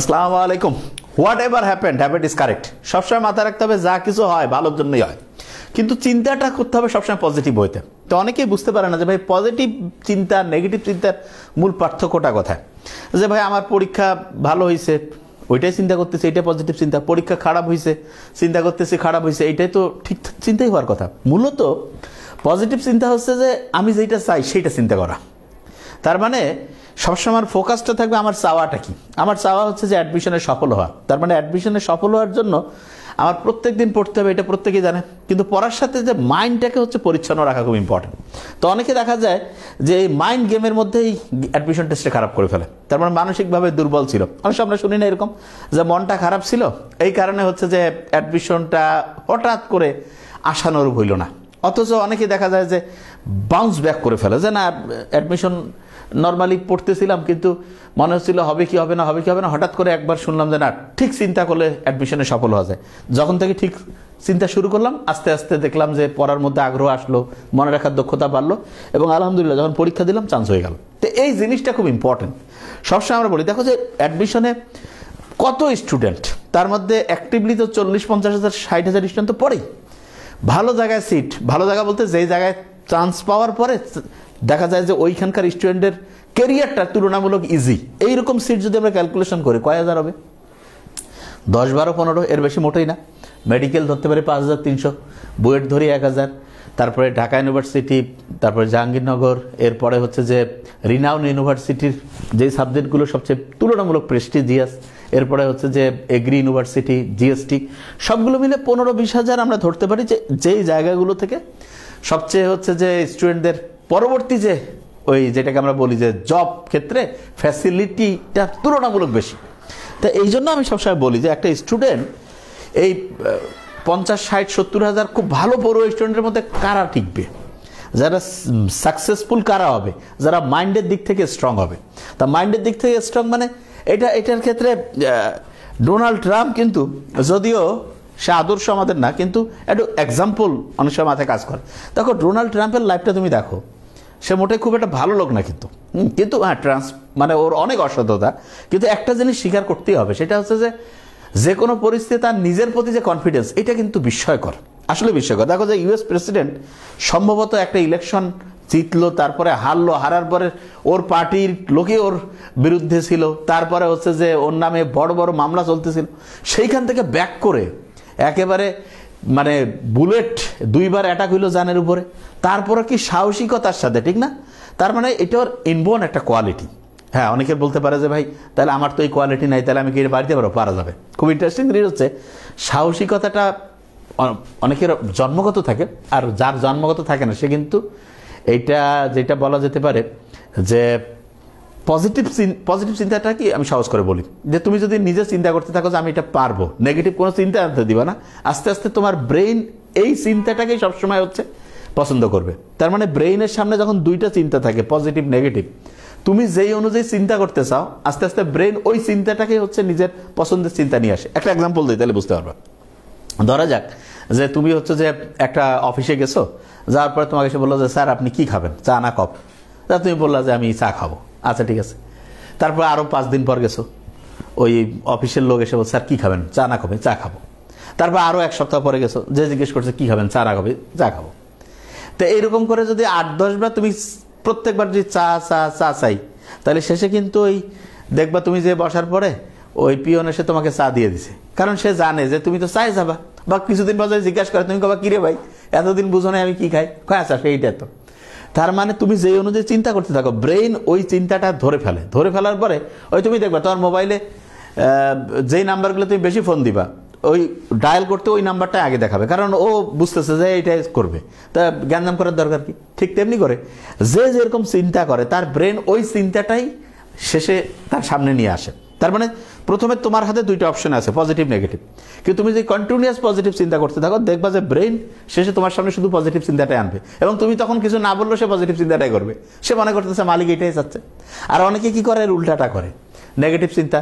আসসালামু আলাইকুম। What ever happened is correct. সবসময় মাথায় রাখতে হবে যা কিছু হয় ভালোর জন্যই হয়, কিন্তু চিন্তাটা করতে হবে সবসময় পজিটিভ হইতে। তো অনেকেই বুঝতে পারে না যে ভাই পজিটিভ চিন্তা নেগেটিভ চিন্তার মূল পার্থক্যটা কোথায়। যে ভাই আমার পরীক্ষা ভালো হয়েছে ওইটাই চিন্তা করতেছি, এইটা পজিটিভ চিন্তা। পরীক্ষা খারাপ হয়েছে চিন্তা করতেছি খারাপ হয়েছে, এইটাই তো ঠিক চিন্তাই হওয়ার কথা। মূলত পজিটিভ চিন্তা হচ্ছে যে আমি যেটা চাই সেইটা চিন্তা করা। তার মানে সবসময় ফোকাসটা থাকবে আমার চাওয়াটা কি। আমার চাওয়া হচ্ছে যে অ্যাডমিশনে সফল হওয়া। তার মানে অ্যাডমিশনে সফল হওয়ার জন্য আমার প্রত্যেক দিন পড়তে হবে, এটা প্রত্যেকেই জানে। কিন্তু পড়ার সাথে যে মাইন্ডটাকে হচ্ছে পরিচ্ছন্ন রাখা খুব ইম্পর্টেন্ট। তো অনেকে দেখা যায় যে এই মাইন্ড গেমের মধ্যেই অ্যাডমিশন টেস্টে খারাপ করে ফেলে। তার মানে মানসিকভাবে দুর্বল ছিল। অনেক সময় আমরা শুনি না এরকম যে মনটা খারাপ ছিল, এই কারণে হচ্ছে যে অ্যাডমিশনটা হঠাৎ করে আশানুরূপ হইল না। অথচ অনেকে দেখা যায় যে বাউন্স ব্যাক করে ফেলে, যে না অ্যাডমিশন নর্মালি পড়তেছিলাম কিন্তু মনে হচ্ছিল হবে কি হবে না হবে কি হবে না, হঠাৎ করে একবার শুনলাম যে না ঠিক চিন্তা করলে অ্যাডমিশনে সফল হওয়া যায়। যখন থেকে ঠিক চিন্তা শুরু করলাম আস্তে আস্তে দেখলাম যে পড়ার মধ্যে আগ্রহ আসলো, মনে রাখার দক্ষতা বাড়লো এবং আলহামদুলিল্লাহ যখন পরীক্ষা দিলাম চান্স হয়ে গেল। তো এই জিনিসটা খুব ইম্পর্টেন্ট। সবসময় আমরা বলি দেখো যে অ্যাডমিশনে কত স্টুডেন্ট, তার মধ্যে অ্যাক্টিভলি তো 40-50,000 60,000 স্টুডেন্ট তো পড়েই। ভালো জায়গায় সিট, ভালো জায়গা বলতে যেই জায়গায় চান্স পাওয়ার পরে দেখা যায় যে ওইখানকার স্টুডেন্টের কেরিয়ারটা তুলনামূলক ইজি। এইরকম সিট যদি আমরা ক্যালকুলেশন করি কয় হাজার হবে? 10, 12, 15, এর বেশি মোটেই না। মেডিকেল ধরতে পারে 5,300, বুয়েট ধরি 1,000, তারপরে ঢাকা ইউনিভার্সিটি, তারপরে জাহাঙ্গীরনগর, এরপরে হচ্ছে যে রিনাউন ইউনিভার্সিটির যেই সাবজেক্টগুলো সবচেয়ে তুলনামূলক প্রেস্টিজিয়াস, এরপরে হচ্ছে যে এগ্রি ইউনিভার্সিটি, জিএসটি, সবগুলো মিলে 15-20 হাজার আমরা ধরতে পারি যে যেই জায়গাগুলো থেকে সবচেয়ে হচ্ছে যে স্টুডেন্টদের পরবর্তী যে ওই যেটাকে আমরা বলি যে জব ক্ষেত্রে ফ্যাসিলিটিটা তুলনামূলক বেশি। তা এই জন্য আমি সবসময় বলি যে একটা স্টুডেন্ট এই 50-60-70 হাজার খুব ভালো পড়ুয়া স্টুডেন্টের মধ্যে কারা টিকবে, যারা সাকসেসফুল কারা হবে, যারা মাইন্ডের দিক থেকে স্ট্রং হবে। তা মাইন্ডের দিক থেকে স্ট্রং মানে এটার ক্ষেত্রে ডোনাল্ড ট্রাম্প কিন্তু, যদিও সে আদর্শ আমাদের না, কিন্তু একটু এক্সাম্পল অনেক সময় মাথায় কাজ করে। দেখো ডোনাল্ড ট্রাম্পের লাইফটা তুমি দেখো, সে মোটে খুব একটা ভালো লোক না, কিন্তু হ্যাঁ মানে ওর অনেক অসততা। কিন্তু একটা জিনিস স্বীকার করতেই হবে, সেটা হচ্ছে যে কোনো পরিস্থিতি তার নিজের প্রতি যে কনফিডেন্স, এটা কিন্তু বিস্ময়কর, আসলে বিস্ময়কর। দেখো যে ইউএস প্রেসিডেন্ট সম্ভবত একটা ইলেকশন জিতলো, তারপরে হারলো, হারার পরে ওর পার্টির লোকে ওর বিরুদ্ধে ছিল, তারপরে হচ্ছে যে ওর নামে বড় বড় মামলা চলতেছিল, সেইখান থেকে ব্যাক করে একেবারে মানে বুলেট 2বার অ্যাটাক হইলো জানের উপরে, তারপরে কি সাহসিকতার সাথে, ঠিক না? তার মানে এটার ইনবোর্ন একটা কোয়ালিটি। হ্যাঁ, অনেকে বলতে পারে যে ভাই তাহলে আমার তো এই কোয়ালিটি নাই, তাহলে আমি কি বাড়িতে পারা যাবে? খুব ইন্টারেস্টিং জিনিস হচ্ছে সাহসিকতাটা অনেকের জন্মগত থাকে, আর যার জন্মগত থাকে না সে কিন্তু এইটা যেটা বলা যেতে পারে যে পজিটিভ চিন্তাটা কি আমি সহজ করে বলি যে তুমি যদি নিজে চিন্তা করতে থাকো যে আমি এটা পারবো, নেগেটিভ কোনো চিন্তা আনতে দিবা না, আস্তে আস্তে তোমার ব্রেইন এই চিন্তাটাকেই সবসময় হচ্ছে পছন্দ করবে। তার মানে ব্রেইনের সামনে যখন দুইটা চিন্তা থাকে পজিটিভ নেগেটিভ, তুমি যেই অনুযায়ী চিন্তা করতে চাও আস্তে আস্তে ব্রেইন ওই চিন্তাটাকেই হচ্ছে নিজের পছন্দের চিন্তা নিয়ে আসে। একটা এক্সাম্পল দিই তাহলে বুঝতে পারবা। ধরা যাক যে তুমি হচ্ছে যে একটা অফিসে গেছো, যাওয়ার পরে তোমাকে এসে বললো যে স্যার আপনি কি খাবেন, চা না কফি? তা তুমি বললা যে আমি চা খাবো। আচ্ছা ঠিক আছে। তারপর আরও 5 দিন পর গেছো, ওই অফিসের লোক এসে বল স্যার কী খাবেন, চা না কফি? চা খাবো। তারপর আরও 1 সপ্তাহ পরে গেছো, যে জিজ্ঞেস করছে কী খাবেন, চা না কফি? চা খাবো। তো এইরকম করে যদি 8-10 বার তুমি প্রত্যেকবার যদি চা চা চা চাই, তাহলে শেষে কিন্তু ওই দেখবা তুমি যে বসার পরে ওই পিয়ন এসে তোমাকে চা দিয়ে দিছে, কারণ সে জানে যে তুমি তো চাই যাবা। বা কিছুদিন পর যদি জিজ্ঞাসা করে, তুমি কবা কিরে ভাই এতদিন বুঝো না আমি কি খাই? আচ্ছা সেইটা তো। তার মানে তুমি যেই অনুযায়ী চিন্তা করতে থাকো ব্রেইন ওই চিন্তাটা ধরে ফেলার পরে ওই তুমি দেখবা তোমার মোবাইলে যেই নাম্বারগুলো তুমি বেশি ফোন দিবা, ওই ডায়াল করতে ওই নাম্বারটা আগে দেখাবে, কারণ ও বুঝতেছে যে এইটাই করবে। তা জ্ঞানদাম করার দরকার কি? ঠিক তেমনি করে যে যেরকম চিন্তা করে তার ব্রেন ওই চিন্তাটাই শেষে তার সামনে নিয়ে আসে। তার মানে প্রথমে তোমার হাতে 2টা অপশন আছে, পজিটিভ নেগেটিভ। কিন্তু তুমি যদি কন্টিনিউয়াস পজিটিভ চিন্তা করতে থাকো দেখবা যে ব্রেন শেষে তোমার সামনে শুধু পজিটিভ চিন্তাটাই আনবে, এবং তুমি তখন কিছু না বললেও সে পজিটিভ চিন্তাটাই করবে। সে মনে করতেছে মালিক এটাই চাচ্ছে। আর অনেকে কি করে, উল্টাটা করে, নেগেটিভ চিন্তা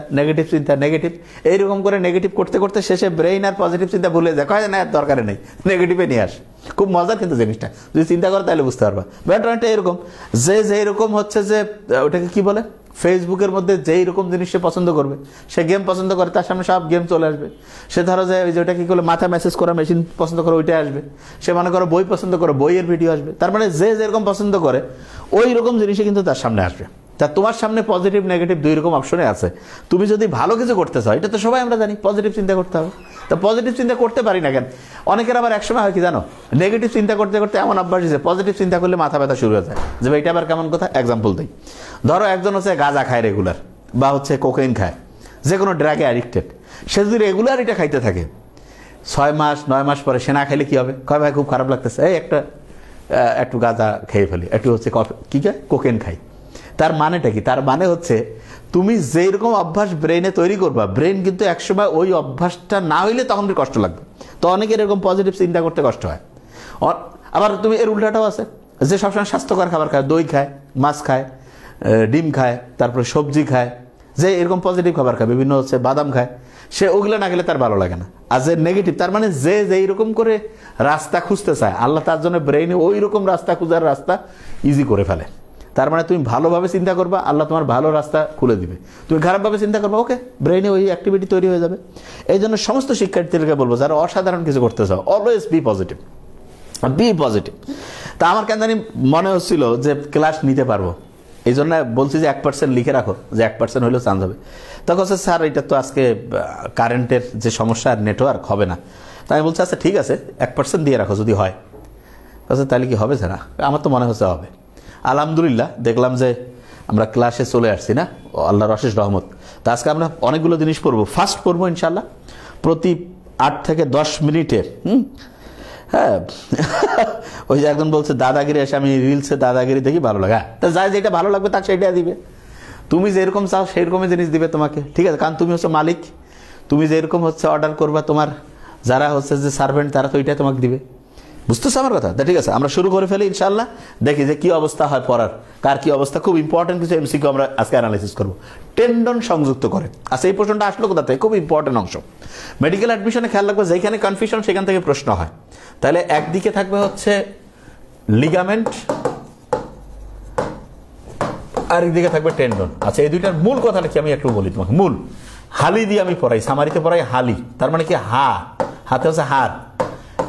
নেগেটিভ, এইরকম করে নেগেটিভ করতে করতে শেষে ব্রেইন আর পজিটিভ চিন্তা ভুলে যায়, কয় না দরকারে নেই, নেগেটিভে নিয়ে আসে। খুব মজার কিন্তু জিনিসটা, যদি চিন্তা করো তাহলে বুঝতে পারবা। ব্যাপারটা এরকম যে এরকম হচ্ছে যে ওটাকে কি বলে ফেসবুকের মধ্যে যেই রকম জিনিস সে পছন্দ করবে, সে গেম পছন্দ করে, তার সামনে সব গেম চলে আসবে। সে ধরো যে ওই যে ওটা কী করলে মাথা মেসেজ করা মেশিন পছন্দ করে, ওইটাই আসবে। সে মনে করো বই পছন্দ করে, বইয়ের ভিডিও আসবে। তার মানে যে যেরকম পছন্দ করে ওই রকম জিনিসই কিন্তু তার সামনে আসবে। তা তোমার সামনে পজিটিভ নেগেটিভ দুই রকম অপশনে আছে। তুমি যদি ভালো কিছু করতে চাও, এটা তো সবাই আমরা জানি, পজিটিভ চিন্তা করতে হবে। তা পজিটিভ চিন্তা করতে পারি না কেন? অনেকের আবার একসময় হয় কি জানো, নেগেটিভ চিন্তা করতে করতে এমন অভ্যাস হয়েছে, পজিটিভ চিন্তা করলে মাথা ব্যথা শুরু হয়ে যায়। যে এটা আবার কেমন কথা, এক্সাম্পল দিই। ধরো একজন হচ্ছে গাঁজা খায় রেগুলার, বা হচ্ছে কোকেইন খায়, যে কোনো ড্রাগে অ্যাডিক্টেড। সে যদি রেগুলার এটা খাইতে থাকে, 6 মাস 9 মাস পরে সে না খাইলে কী হবে? কয় ভাই খুব খারাপ লাগতেছে, এই একটু গাঁজা খেয়ে ফেলি, একটু হচ্ছে কী খায়, কোকেন খাই। তার মানেটা কি? তার মানে হচ্ছে তুমি যেই রকম অভ্যাস ব্রেনে তৈরি করবা, ব্রেন কিন্তু একসময় ওই অভ্যাসটা না হইলে তখন কষ্ট লাগবে। তো অনেকের এরকম পজিটিভ চিন্তা করতে কষ্ট হয়। আবার তুমি এর উল্টাটাও আছে, যে সবসময় স্বাস্থ্যকর খাবার খায়, দই খায়, মাছ খায়, ডিম খায়, তারপরে সবজি খায়, যে এরকম পজিটিভ খাবার খায়, বিভিন্ন হচ্ছে বাদাম খায়, সে ওগুলো না গেলে তার ভালো লাগে না। আর যে নেগেটিভ, তার মানে যে যেই রকম করে রাস্তা খুঁজতে চায়, আল্লাহ তার জন্য ব্রেইনে ওই রকম রাস্তা খুঁজার রাস্তা ইজি করে ফেলে। তার মানে তুমি ভালোভাবে চিন্তা করবা, আল্লাহ তোমার ভালো রাস্তা খুলে দিবে। তুমি খারাপভাবে চিন্তা করবা, ওকে, ব্রেইনে ওই অ্যাক্টিভিটি তৈরি হয়ে যাবে। এই জন্য সমস্ত শিক্ষার্থীদেরকে বলবো, যারা অসাধারণ কিছু করতে চাও, always be positive, be positive. তা আমার কেন জানি মনে হচ্ছিল যে ক্লাস নিতে পারবো, এই জন্য বলছি যে 1% লিখে রাখো, যে 1% হলেও চান্স হবে। তখন হচ্ছে স্যার এটা তো আজকে কারেন্টের যে সমস্যা, নেটওয়ার্ক হবে না। তাই আমি বলছি আচ্ছা ঠিক আছে 1% দিয়ে রাখো, যদি হয়। আচ্ছা তাহলে কি হবে স্যার? আমার তো মনে হচ্ছে হবে। আলহামদুলিল্লাহ দেখলাম যে আমরা ক্লাসে চলে আসছি না, আল্লাহর অশেষ রহমত। তো আজকে আমরা অনেকগুলো জিনিস পড়বো, ফার্স্ট পড়বো ইনশাল্লাহ প্রতি 8 থেকে 10 মিনিটের। হ্যাঁ, ওই যে একজন বলছে দাদাগিরি এসে, আমি রিলসে দাদাগিরি দেখি ভালো লাগে। তা যাই যেটা ভালো লাগবে তাকে সেটা দিবে। তুমি যেরকম চাও সেইরকমই জিনিস দিবে তোমাকে, ঠিক আছে? কারণ তুমি হচ্ছে মালিক, তুমি যেরকম হচ্ছে অর্ডার করবা, তোমার যারা হচ্ছে যে সার্ভেন্ট তারা তো ওইটাই তোমাকে দিবে। বুঝতেছো আমার কথা? তা ঠিক আছে, আমরা শুরু করে ফেলি ইনশাল্লাহ। দেখি যে কি অবস্থা হয় পড়ার, কার কি অবস্থা। খুব ইম্পর্টেন্ট কিছু এমসিকিউ আমরা আজকে অ্যানালাইসিস করবো। টেন্ডন সংযুক্ত করে। আচ্ছা এই প্রশ্নটা আসলো কোথা থেকে? খুব ইম্পর্টেন্ট অংশ। মেডিকেল অ্যাডমিশনে খেয়াল রাখবে, যেখানে কনফিউশন সেখান থেকে প্রশ্ন হয়। তাহলে একদিকে থাকবে হচ্ছে লিগামেন্ট, আর একদিকে থাকবে টেন্ডন। আচ্ছা এই দুইটার মূল কথাটা কি আমি একটু বলি তোমাকে। মূল হালি দিয়ে আমি পড়াই, সামারিতে পড়াই হালি। তার মানে কি হাতে হচ্ছে হাড়,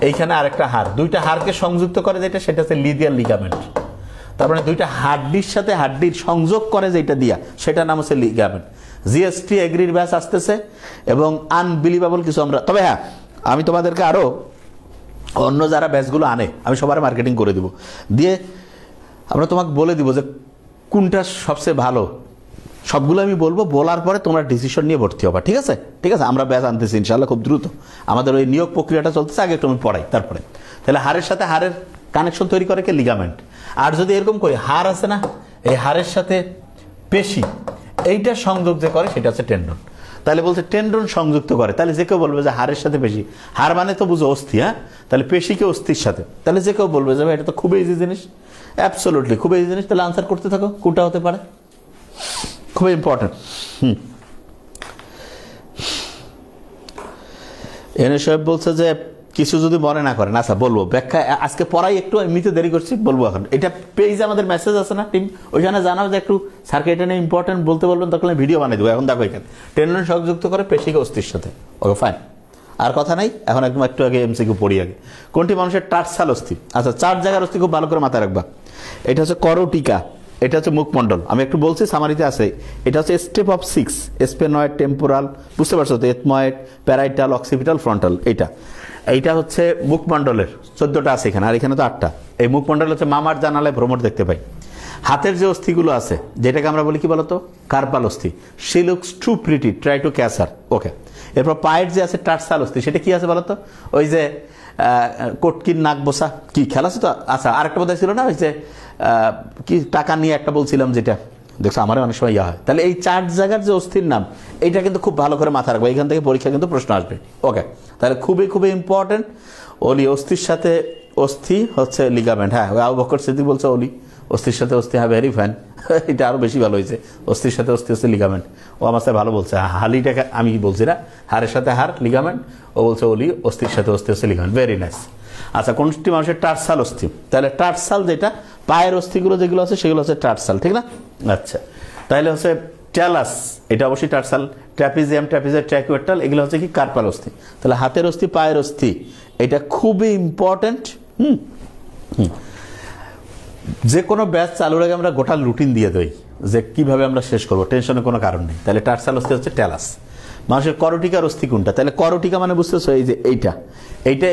এইখানে আরেকটা হাড়, দুইটা হাড়কে সংযুক্ত করে যেটা, সেটা হচ্ছে লিডিয়াল লিগামেন্ট। তার মানে দুইটা হাড্ডির সাথে হাড্ডির সংযোগ করে যেটা দিয়া, সেটার নাম হচ্ছে লিগামেন্ট। জিএসটি এগ্রির ব্যাচ আসতেছে এবং আনবিলিভেবল কিছু আমরা, তবে হ্যাঁ আমি তোমাদেরকে আরো অন্য যারা ব্যাচগুলো আনে আমি সবার মার্কেটিং করে দিব, দিয়ে আমরা তোমাকে বলে দিব যে কোনটা সবচেয়ে ভালো। সবগুলো আমি বলবো, বলার পরে তোমরা ডিসিশন নিয়ে ভর্তি হবা, ঠিক আছে? ঠিক আছে, আমরা ব্যাচ আনতেছি ইনশাল্লাহ খুব দ্রুত। আমাদের ওই নিয়োগ প্রক্রিয়াটা চলতেছে, আগে একটু আমি পড়াই তারপরে। তাহলে হাড়ের সাথে হাড়ের কানেকশন তৈরি করে কে? লিগামেন্ট। আর যদি এরকম করি, হাড় আছে না, এই হাড়ের সাথে পেশি, এইটা সংযোগ যে করে সেটা হচ্ছে টেন্ডন। তাহলে বলছে টেন্ডন সংযুক্ত করে, তাহলে যে কেউ বলবে যে হাড়ের সাথে পেশি, হাড় মানে তো বুঝো অস্থি, হ্যাঁ? তাহলে পেশিকে অস্থির সাথে, তাহলে যে কেউ বলবে যে এটা তো খুবই ইজি জিনিস, অ্যাবসোলুটলি খুবই ইজি জিনিস। তাহলে আনসার করতে থাকো, কোনটা হতে পারে, খুবই ইম্পর্টেন্ট। এনে সাহেব বলছে যে কিছু যদি মনে না করেন, আচ্ছা বলবো ব্যাখ্যা আজকে পড়াই, একটু এমনিতে দেরি করছি, বলবো এখন। এটা পেজে আমাদের মেসেজ আছে না টিম, ওইখানে জানাও যে একটু স্যারকে এটা নিয়ে ইম্পর্টেন্ট বলতে বলবেন, তখন ভিডিও বানিয়ে দেবো। এখন দেখো এখানে টেন্ডন সংযুক্ত করে পেশিকে অস্থির সাথে, ওকে ফাইন, আর কথা নাই। এখন একদম একটু আগে এমসিকিউ পড়ি আগে। কোনটি মানুষের টার্সাল অস্থি? আচ্ছা 4 জায়গার অস্থি খুব ভালো করে মাথায় রাখবা। এটা হচ্ছে করোটিকা, এটা হচ্ছে মুখমণ্ডল, আমি একটু বলছি সামারিতে আছে। এটা হচ্ছে স্টেপ অফ 6, স্পেনয়েড, টেম্পোরাল, বুঝতে পারছো তো, এথময়েড, প্যারাইটাল, অক্সিপিটাল, ফ্রন্টাল। এইটা হচ্ছে মুখমণ্ডলের 14টা আছে এখানে, আর এখানে তো 8টা। এই মুখমণ্ডল হচ্ছে মামার জানালায় ভ্রমর দেখতে পাই। হাতের যে অস্থিগুলো আছে, যেটাকে আমরা বলি কি বলতো, কার্পাল অস্থি। She looks too pretty, try to catch her, okay. এরপর পায়ের যে আছে টার্সাল অস্থি, সেটা কি আছে বলতো, ওই যে কটকির নাক বসা, কি খেলা আছে তো। আচ্ছা আরেকটা বোধ ছিল না, ওই যে কি টাকা নিয়ে একটা বলছিলাম, যেটা দেখছো আমারও অনেক সময় হয়। তাহলে এই 4 জায়গার যে অস্থির নাম, এইটা কিন্তু খুব ভালো করে মাথা রাখবো, এখান থেকে পরীক্ষা কিন্তু প্রশ্ন আসবে, ওকে। তাহলে খুবই খুবই ইম্পর্টেন্ট। অলি, অস্থির সাথে অস্থি হচ্ছে লিগামেন্ট। হ্যাঁ, আবু বকর সিদ্দিক বলছে অলি, অস্থির সাথে অস্থি, হ্যাঁ ভেরি ফাইন, এটা আরো বেশি ভালো হয়েছে। অস্থির সাথে অস্থি হচ্ছে লিগামেন্ট, ও আমার সাথে ভালো বলছে। হালিটাকে আমি বলছি না, হাড়ের সাথে হাড় লিগামেন্ট, ও বলছে অলি, অস্থির সাথে অস্থি হচ্ছে লিগামেন্ট, ভেরি নাইস। আচ্ছা কোনটি মানুষের টার্সাল অস্থি? তাহলে টার্সাল যেটা পায়ের অস্থিগুলো যেগুলো আছে সেগুলো হচ্ছে টার্সাল, ঠিক না? আচ্ছা তাহলে হচ্ছে ট্যালাস, এটা অবশ্যই টার্সাল, ট্র্যাপিজিয়াম, ট্র্যাপিজিয়াম, ট্র্যাকিওয়েটাল, এগুলো হচ্ছে কি কার্পাল অস্থি। তাহলে হাতের অস্থি, পায়ের অস্থি, এটা খুবই ইম্পর্টেন্ট। যে কোনো ব্যাচ চালুর আগে আমরা গোটা রুটিন দিয়ে দিই যে কিভাবে আমরা শেষ করবো, টেনশনের কোনো কারণ নেই। তাহলে টার্সাল অস্থি হচ্ছে ট্যালাস। মানুষের করটিকার অস্থি কোনটা? তাহলে করটিকা মানে বুঝতেছো এই যে এইটা,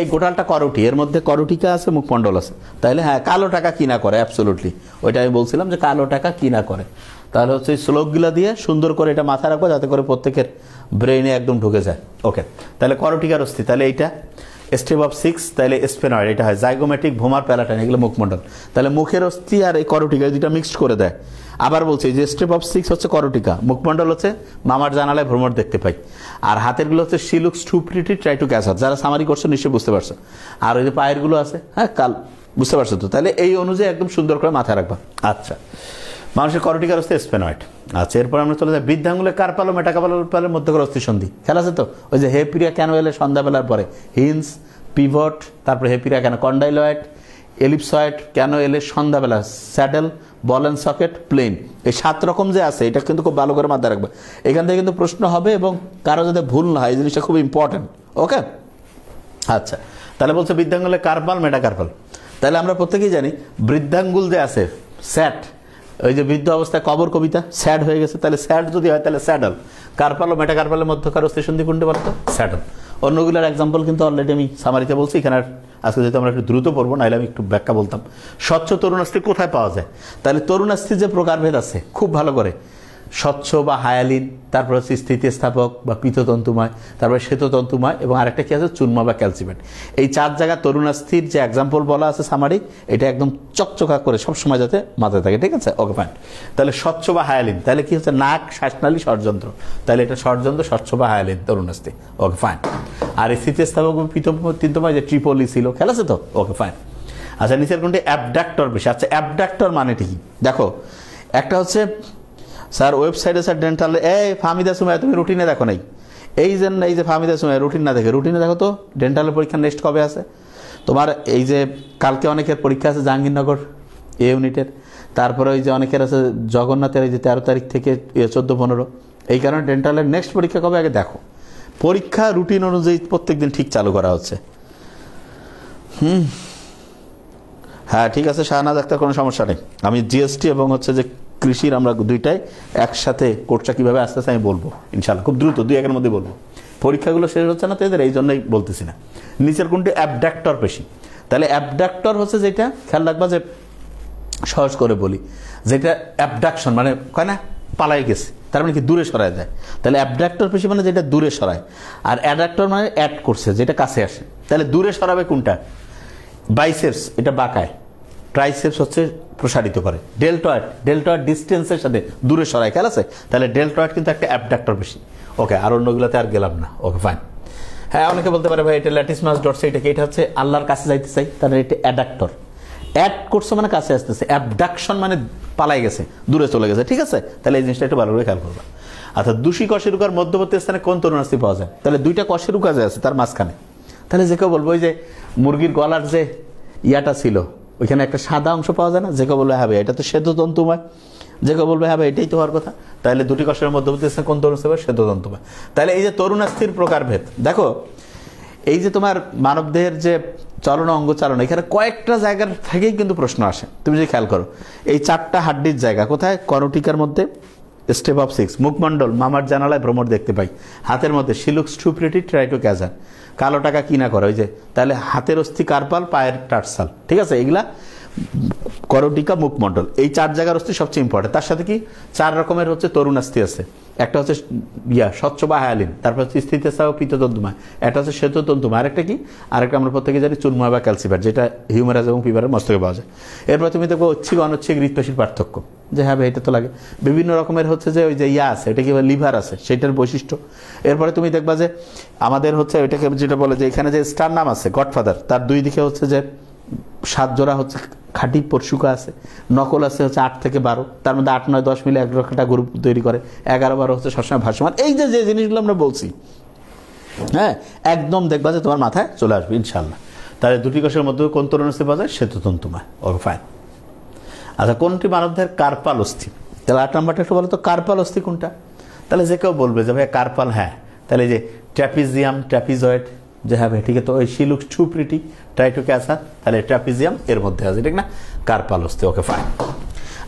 এই গোটালটা করটি, এর মধ্যে করটিকা আছে, মুখমণ্ডল আছে। তাহলে হ্যাঁ, কালো টাকা কি না করে, অ্যাবসোলুটলি ওইটা আমি বলছিলাম যে কালো টাকা কি না করে। তাহলে হচ্ছে এই শ্লোকগুলো দিয়ে সুন্দর করে এটা মাথায় রাখবো যাতে করে প্রত্যেকের ব্রেইনে একদম ঢুকে যায়। ওকে, তাহলে করটিকার অস্থি, তাহলে এইটা স্টেপ অফ 6, তাহলে স্পেনয়েড, এটা হয় জাইগোমেটিক, ভোমার, প্যালাটাইন, এগুলো মুখমণ্ডল। তাহলে মুখের অস্থি আর এই করটিকা দুটা মিক্সড করে দেয়। আবার বলছি যে স্টেপ অফ 6 হচ্ছে করটিকা, মুখমণ্ডল হচ্ছে মামার জানালায় ভ্রমর দেখতে পাই, আর হাতেরগুলো হচ্ছে শিলুক্স, টুপ্রিটি, ট্রাই টু ক্যাসার, যারা সামারি করছো নিশ্চয়ই বুঝতে পারছো। আর ওই যে পায়েরগুলো আছে, হ্যাঁ কাল বুঝতে পারছো তো। তাহলে এই অনুযায়ী একদম সুন্দর করে মাথায় রাখবা। আচ্ছা, মানুষের করটিকার অস্থি স্পেনয়েড। আচ্ছা, এরপর আমরা চলে যাই বৃদ্ধাঙ্গুলে কার্পাল ও মেটাকার্পালের মধ্যকার অস্থি সন্ধি, খেলা আছে তো। ওই যে হেপিরিয়া কেন এলে সন্ধ্যাবেলার পরে, হিন্স, পিভট, তারপরে হেপিরিয়া কেন, কন্ডাইলয়েড, এলিপসয়েড কেন এলে সন্ধ্যাবেলা, saddle, ball and socket, plane, এই 7 রকম যে আছে এটা কিন্তু খুব ভালো করে মাথায় রাখবে। এখান থেকে কিন্তু প্রশ্ন হবে এবং কারো যাতে ভুল না হয় এই জিনিসটা খুব ইম্পর্টেন্ট। ওকে, আচ্ছা, তাহলে বলছে বৃদ্ধাঙ্গুলে কার্পাল, মেটাকার্পাল। তাহলে আমরা প্রত্যেকেই জানি বৃদ্ধাঙ্গুল যে আছে, স্যাট, ওই যে বৃদ্ধ অবস্থায় কবর কবিতা, স্যাড হয়ে গেছে, তাহলে স্যাড যদি হয় তাহলে স্যাডল। কার্পাল ও মেটাকার্পালের মধ্যকার অস্থি সন্ধি কোনটি বলতো? স্যাডল। অন্যগুলোর এক্সাম্পল কিন্তু অলরেডি আমি সামারিতে বলছি, এখানে আজকে যেহেতু আমরা একটু দ্রুত পড়বো, নাহলে আমি একটু ব্যাখ্যা বলতাম। স্বচ্ছ তরুণাস্থি কোথায় পাওয়া যায়? তাহলে তরুণাস্থির যে প্রকারভেদ আছে খুব ভালো করে, স্বচ্ছ বা হায়ালিন, তারপর হচ্ছে স্থিতিস্থাপক বা পিততন্তুময়, তারপরে শ্বেততন্তুময়, এবং আরেকটা কি আছে চুনমা বা ক্যালসিমেট। এই 4 জায়গা তরুণাস্থির যে এক্সাম্পল বলা আছে সামারি, এটা একদম চকচকা করে সবসময় যাতে মাথায় থাকে, ঠিক আছে? Okay fine. তাহলে স্বচ্ছ বা হায়ালিন, তাহলে কি হচ্ছে নাক, শ্বাসনালী, ষড়যন্ত্র, তাহলে এটা ষড়যন্ত্র, স্বচ্ছ বা হায়ালিন তরুণাস্থি। Okay fine. আর এই স্থিতিস্থাপক পিততন্তুময় যে ট্রিপলি ছিল, খেলা আছে তো? ওকে ফাইন। আচ্ছা, নিচের কোনটি অ্যাবডাক্টর বেশি? আচ্ছা, অ্যাবডাক্টর মানেটা কি দেখো, একটা হচ্ছে স্যার ওয়েবসাইটে স্যার ডেন্টালে, এই ফাহমিদা সুমাইয়া তুমি রুটিনে দেখো নাই, এই যে ফাহমিদা সুমাইয়া রুটিন না দেখে, রুটিনে দেখো তো ডেন্টালের পরীক্ষা নেক্সট কবে আছে তোমার। এই যে কালকে অনেকের পরীক্ষা আছে জাহাঙ্গীরনগর এ ইউনিটের, তারপরে ওই যে অনেকের আছে জগন্নাথের এই যে 13 তারিখ থেকে 14-15, এই কারণে ডেন্টালের নেক্সট পরীক্ষা কবে আগে দেখো। পরীক্ষা রুটিন অনুযায়ী প্রত্যেকদিন ঠিক চালু করা হচ্ছে। হ্যাঁ ঠিক আছে শাহনাজ আক্তার, কোনো সমস্যা নেই। আমি জিএসটি এবং হচ্ছে যে কৃষির আমরা দুইটাই একসাথে কোর্সটা কীভাবে আস্তে আস্তে আমি বলবো ইনশাল্লাহ, খুব দ্রুত 2-1-এর মধ্যে বলবো। পরীক্ষাগুলো শেষ হচ্ছে না তো এদের, এই জন্যই বলতেছি না। নিচের কোনটি অ্যাবডাক্টর পেশি? তাহলে অ্যাবডাক্টর হচ্ছে যেটা, খেয়াল রাখবা যে সহজ করে বলি, যেটা অ্যাবডাকশন মানে কয় না পালাই গেছে, তার মানে কি দূরে সরায় দেয়। তাহলে অ্যাবডাক্টর পেশি মানে যেটা দূরে সরায়, আর অ্যাডাক্টর মানে অ্যাড করছে, যেটা কাছে আসে। তাহলে দূরে সরাবে কোনটা? বাইসেপস, এটা বাঁকায়, ট্রাইসেপস হচ্ছে প্রসারিত করে, ডেল্টয়েড ডিস্টেন্সের সাথে দূরে সরায়, খেয়াল আছে? তাহলে ডেল্টয়েড কিন্তু একটা অ্যাবডাক্টর বেশি। ওকে, আর অন্যগুলোতে আর গেলাম না। Okay fine. হ্যাঁ, অনেকে বলতে পারে ভাই এটা ল্যাটিসমাস ডটস, এটা কি? এটা হচ্ছে আল্লাহর কাছে যাইতে চাই, তাহলে এটা অ্যাডাক্টর, অ্যাড করছে মানে কাছে আসতেছে, অ্যাবডাকশন মানে পালাই গেছে, দূরে চলে গেছে, ঠিক আছে? তাহলে এই জিনিসটা একটু ভালো করে খেয়াল করবা। আচ্ছা, দুশি কশেরুকার মধ্যবর্তী স্থানে কোন তরুণাস্থি পাওয়া যায়? তাহলে 2টা কশেরুকা যে আছে তার মাঝখানে, তাহলে যে কেউ বলবো ওই যে মুরগির গলার যে ইয়াটা ছিল ওইখানে একটা সাদা অংশ পাওয়া যায় না, যে কেউ বলবে হ্যাঁ ভাই এটা তো শ্বেততন্তুময়, যে কেউ বলবে হ্যাঁ ভাই এটাই তো হওয়ার কথা। তাহলে 2টি কশের মধ্যবর্তী স্থানে কোন তরুণাস্থি পাবে? শ্বেততন্তুময়। তাহলে এই যে তরুণাস্থির প্রকারভেদ দেখো, এই যে তোমার মানবদেহের যে চলন অঙ্গ চালন, এখানে কয়েকটা জায়গার থেকেই কিন্তু প্রশ্ন আসে, তুমি যদি খেয়াল করো। এই 4টা হাড্ডির জায়গা কোথায়? করটিকার মধ্যে স্টেপ অফ 6, মুখমণ্ডল মামার জানালায় ভ্রমর দেখতে পাই, হাতের মধ্যে শিলুক্স টুপ্রিটি ট্রাইটো ক্যাজার, কালো টাকা কি না করে ওই যে, তাহলে হাতের অস্থি কার্পাল, পায়ের টার্সাল, ঠিক আছে? এগুলা করটিকা, মুখমণ্ডল, এই 4 জায়গার অস্থি সবচেয়ে ইম্পর্টেন্ট। তার সাথে কি 4 রকমের হচ্ছে তরুণাস্থি আছে, একটা হচ্ছে স্বচ্ছ বা হায়ালিন, তারপর হচ্ছে স্থিতিস্থাপক পিততন্তুময়, একটা হচ্ছে শ্বেততন্তুময়, আরেকটা কি? আরেকটা আমরা প্রত্যেকে জানি চুনময় বা ক্যালসিফার, যেটা হিউমারাস এবং ফিভারের মস্তকে পাওয়া যায়। এরপর তুমি দেখো ঐচ্ছিক অনৈচ্ছিক হৃৎপেশির পার্থক্য, যে হ্যাঁ ভাই এটা তো লাগে। বিভিন্ন রকমের হচ্ছে যে ওই যে আছে, এটা কি লিভার আছে, সেটার বৈশিষ্ট্য। এরপরে তুমি দেখবা যে আমাদের হচ্ছে ওইটাকে যেটা বলে যে এখানে যে স্টারনাম আছে, গডফাদার, তার 2 দিকে হচ্ছে যে 7 জোড়া হচ্ছে খাঁটি পরশুকা আছে, নকল আছে হচ্ছে 8 থেকে 12, তার মধ্যে 8, 9, 10 মিলে একটা গ্রুপ তৈরি করে, 11-12 হচ্ছে সবসময় ভাসমান। এই যে যে জিনিসগুলো আমরা বলছি, হ্যাঁ একদম দেখবা যে তোমার মাথায় চলে আসবে ইনশাল্লাহ। তাহলে 2টি কোষের মধ্যে কোন তরুণাস্থি পাওয়া যায়? শ্বেততন্তুময়। Okay fine. আচ্ছা, কোনটি মানবদেহের কার্পাল অস্থি? তাহলে 8 নম্বরটা একটু বলো তো, কার্পাল অস্থি কোনটা? তাহলে যে কেউ বলবে যে ভাই কার্পাল, হ্যাঁ, তাহলে যে ট্র্যাপিজিয়াম, ট্র্যাপিজয়েড, যে হ্যাঁ ভাই ঠিক আছে, তো ওই she looks too pretty, try to catch her, তাহলে ট্র্যাপিজিয়াম এর মধ্যে আছে, ঠিক না? কার্পাল অস্থি, ওকে ফাইন।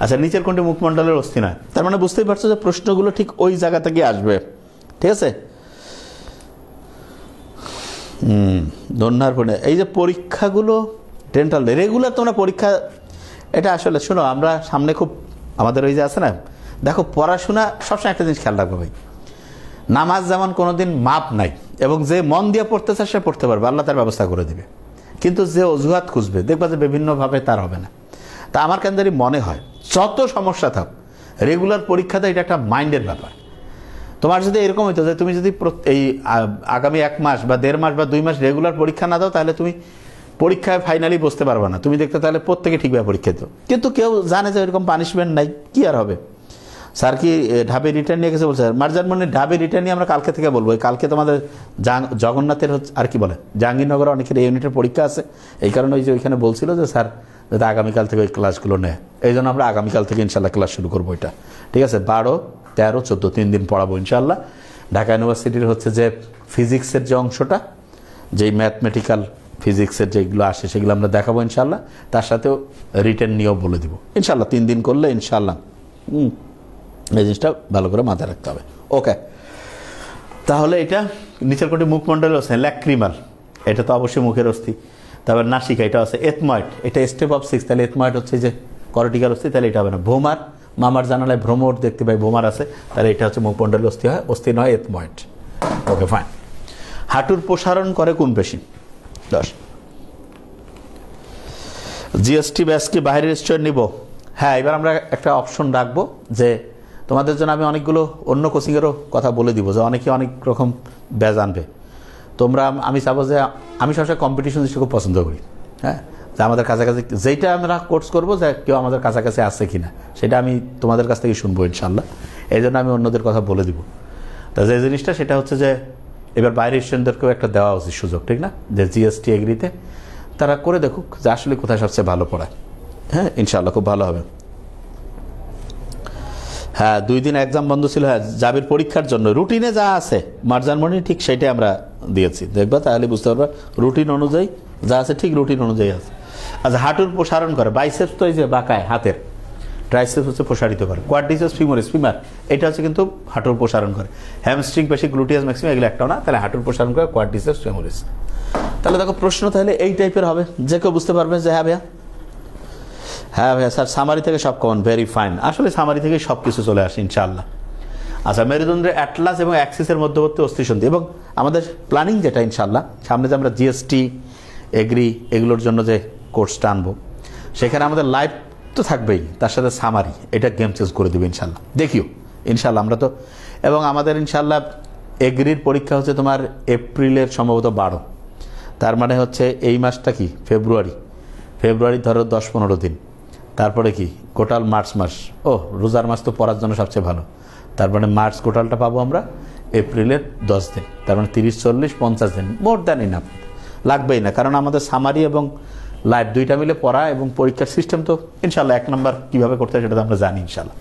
আচ্ছা, নিচের কোনটি মুখমণ্ডলের অস্থি নয়? তার মানে বুঝতেই পারছো যে প্রশ্নগুলো ঠিক ওই জায়গা থেকে আসবে, ঠিক আছে? ধন্যার পরে এই যে পরীক্ষাগুলো ডেন্টাল রেগুলার তোমরা পরীক্ষা, এটা আসলে শোনো, আমরা সামনে খুব আমাদের ওই যে আছে না, দেখো পড়াশোনা সবসময় একটা জিনিস খেয়াল রাখবো ভাই, নামাজ যেমন কোনোদিন মাপ নাই, এবং যে মন দিয়ে পড়তে চায় সে পড়তে পারবে, আল্লাহ তার ব্যবস্থা করে দিবে। কিন্তু যে অজুহাত খুঁজবে দেখবা যে বিভিন্নভাবে তার হবে না। তা আমার কেন জানি মনে হয় যত সমস্যা থাক রেগুলার পরীক্ষাতে এটা একটা মাইন্ডের ব্যাপার। তোমার যদি এরকম হইতো যে তুমি যদি এই আগামী 1 মাস বা 1.5 মাস বা 2 মাস রেগুলার পরীক্ষা না দাও, তাহলে তুমি পরীক্ষায় ফাইনালি বসতে পারবে না। তুমি দেখতে তাহলে প্রত্যেকে ঠিকভাবে পরীক্ষা দিত, কিন্তু কেউ জানে যে এরকম পানিশমেন্ট নাই, কি আর হবে। স্যার কি ঢাবে রিটার্ন নিয়ে গেছে বলছে, মারজান মানে ঢাবে রিটার্ন নিয়ে আমরা কালকে থেকে বলবো। কালকে তোমাদের জগন্নাথের হচ্ছে আর কি বলে জাহাঙ্গীরনগরে অনেকের এই ইউনিটের পরীক্ষা আছে, এই কারণে ওই যে ওইখানে বলছিল যে স্যার যাতে আগামীকাল থেকে ওই ক্লাসগুলো নেয়, এই জন্য আমরা আগামীকাল থেকে ইনশাল্লাহ ক্লাস শুরু করবো। এটা ঠিক আছে, 12, 13, 14 3 দিন পড়াবো ইনশাল্লাহ। ঢাকা ইউনিভার্সিটির হচ্ছে যে ফিজিক্সের যে অংশটা, যেই ম্যাথমেটিক্যাল ফিজিক্সের যেগুলো আসে সেগুলো আমরা দেখাবো ইনশাল্লাহ, তার সাথেও রিটার্ন নিয়েও বলে দিব ইনশাল্লাহ। 3 দিন করলে ইনশাল্লাহ এই জিনিসটা ভালো করে মাথায় রাখতে হবে, ওকে। তাহলে এটা নিচের কোটি মুখমণ্ডলের অস্থি, ল্যাক্রিমাল, এটা তো অবশ্যই মুখের অস্থি। তারপর নাসিকা, এটা আছে এথময়েড, এটা স্টেপ অফ 6, তাহলে এথময়েড হচ্ছে যে করটিকার অস্থি, তাহলে এটা হবে না। ভোমার, মামার জানালায় ভ্রমর দেখতে পাই, ভোমার আছে, তাহলে এটা হচ্ছে মুখমণ্ডলের অস্থি হয়, অস্থি নয় এথময়েড, ওকে ফাইন। হাঁটুর প্রসারণ করে কোন পেশি? 10। জিএসটি ব্যাস কি বাইরের স্টুডেন্ট নিব? হ্যাঁ, এবার আমরা একটা অপশন রাখবো যে তোমাদের জন্য আমি অনেকগুলো অন্য কোচিংয়েরও কথা বলে দিব, যে অনেকে অনেক রকম ব্যাচ আনবে। তোমরা, আমি চাবো যে আমি সবসময় কম্পিটিশন জিনিসটা খুব পছন্দ করি, হ্যাঁ, যে আমাদের কাছাকাছি যেইটা আমরা কোর্স করবো, যে কেউ আমাদের কাছাকাছি আসছে কিনা সেটা আমি তোমাদের কাছ থেকে শুনবো ইনশাল্লাহ। এই জন্য আমি অন্যদের কথা বলে দিব। তা যে জিনিসটা সেটা হচ্ছে যে এবার বাইরের স্টুডেন্টদেরকেও একটা দেওয়া উচিত সুযোগ, ঠিক না? যে জিএসটি এগ্রিতে তারা করে দেখুক যে আসলে কোথায় সবচেয়ে ভালো পড়ায়, হ্যাঁ ইনশাল্লাহ খুব ভালো হবে। হ্যাঁ, 2 দিন এক্সাম বন্ধ ছিল, হ্যাঁ জাবির পরীক্ষার জন্য রুটিনে যা আছে মার্জানমণি ঠিক সেটাই আমরা দিয়েছি, দেখবা তাহলে বুঝতে পারবা রুটিন অনুযায়ী যা আছে ঠিক রুটিন অনুযায়ী আছে। আচ্ছা, হাঁটুর প্রসারণ করে, বাইসেপস তো এই যে বাঁকায় হাতের, ট্রাইসেপস হচ্ছে প্রসারিত করে, কোয়াড্রিসেপস ফিমোরিস ফিমার, এটা হচ্ছে কিন্তু হাঁটুর প্রসারণ করে। হ্যামস্ট্রিং পেশি, গ্লুটিয়াস ম্যাক্সিমাম, এগুলো একটাও না, তাহলে হাঁটুর প্রসারণ করে কোয়াড্রিসেপস ফিমোরিস। তাহলে দেখো প্রশ্ন তাহলে এই টাইপের হবে, যে কেউ বুঝতে পারবে যে হ্যাঁ ভাইয়া, হ্যাঁ ভাইয়া স্যার সামারি থেকে সব কমন, ভেরি ফাইন। আসলে সামারি থেকে সব কিছু চলে আসে ইনশাআল্লাহ। আচ্ছা, মেরুদণ্ডের অ্যাটলাস এবং অ্যাক্সিসের মধ্যবর্তী অস্থিসন্ধি, এবং আমাদের প্ল্যানিং যেটা ইনশাআল্লাহ সামনে যে আমরা জিএসটি এগ্রি এগুলোর জন্য যে কোর্সটা আনবো, সেখানে আমাদের লাইভ তো থাকবেই, তার সাথে সামারি, এটা গেম চেঞ্জ করে দেবে ইনশাআল্লাহ। দেখিও ইনশাআল্লাহ আমরা তো, এবং আমাদের ইনশাআল্লাহ এগ্রির পরীক্ষা হচ্ছে তোমার এপ্রিলের সম্ভবত 12, তার মানে হচ্ছে এই মাসটা কি ফেব্রুয়ারি ধরো 10-15 দিন, তারপরে কি টোটাল মার্চ মাস, ও রোজার মাস তো পড়ার জন্য সবচেয়ে ভালো, তার মানে মার্চ টোটালটা পাবো আমরা এপ্রিলের 10 দিন, তার মানে 30-40-50 দিন, মোর দ্যান ইনাফ, লাগবেই না। কারণ আমাদের সামারি এবং লাইভ দুইটা মিলে পড়া এবং পরীক্ষার সিস্টেম তো ইনশাল্লাহ 1 নম্বর কীভাবে করতে হয় সেটা তো আমরা জানি ইনশাল্লাহ।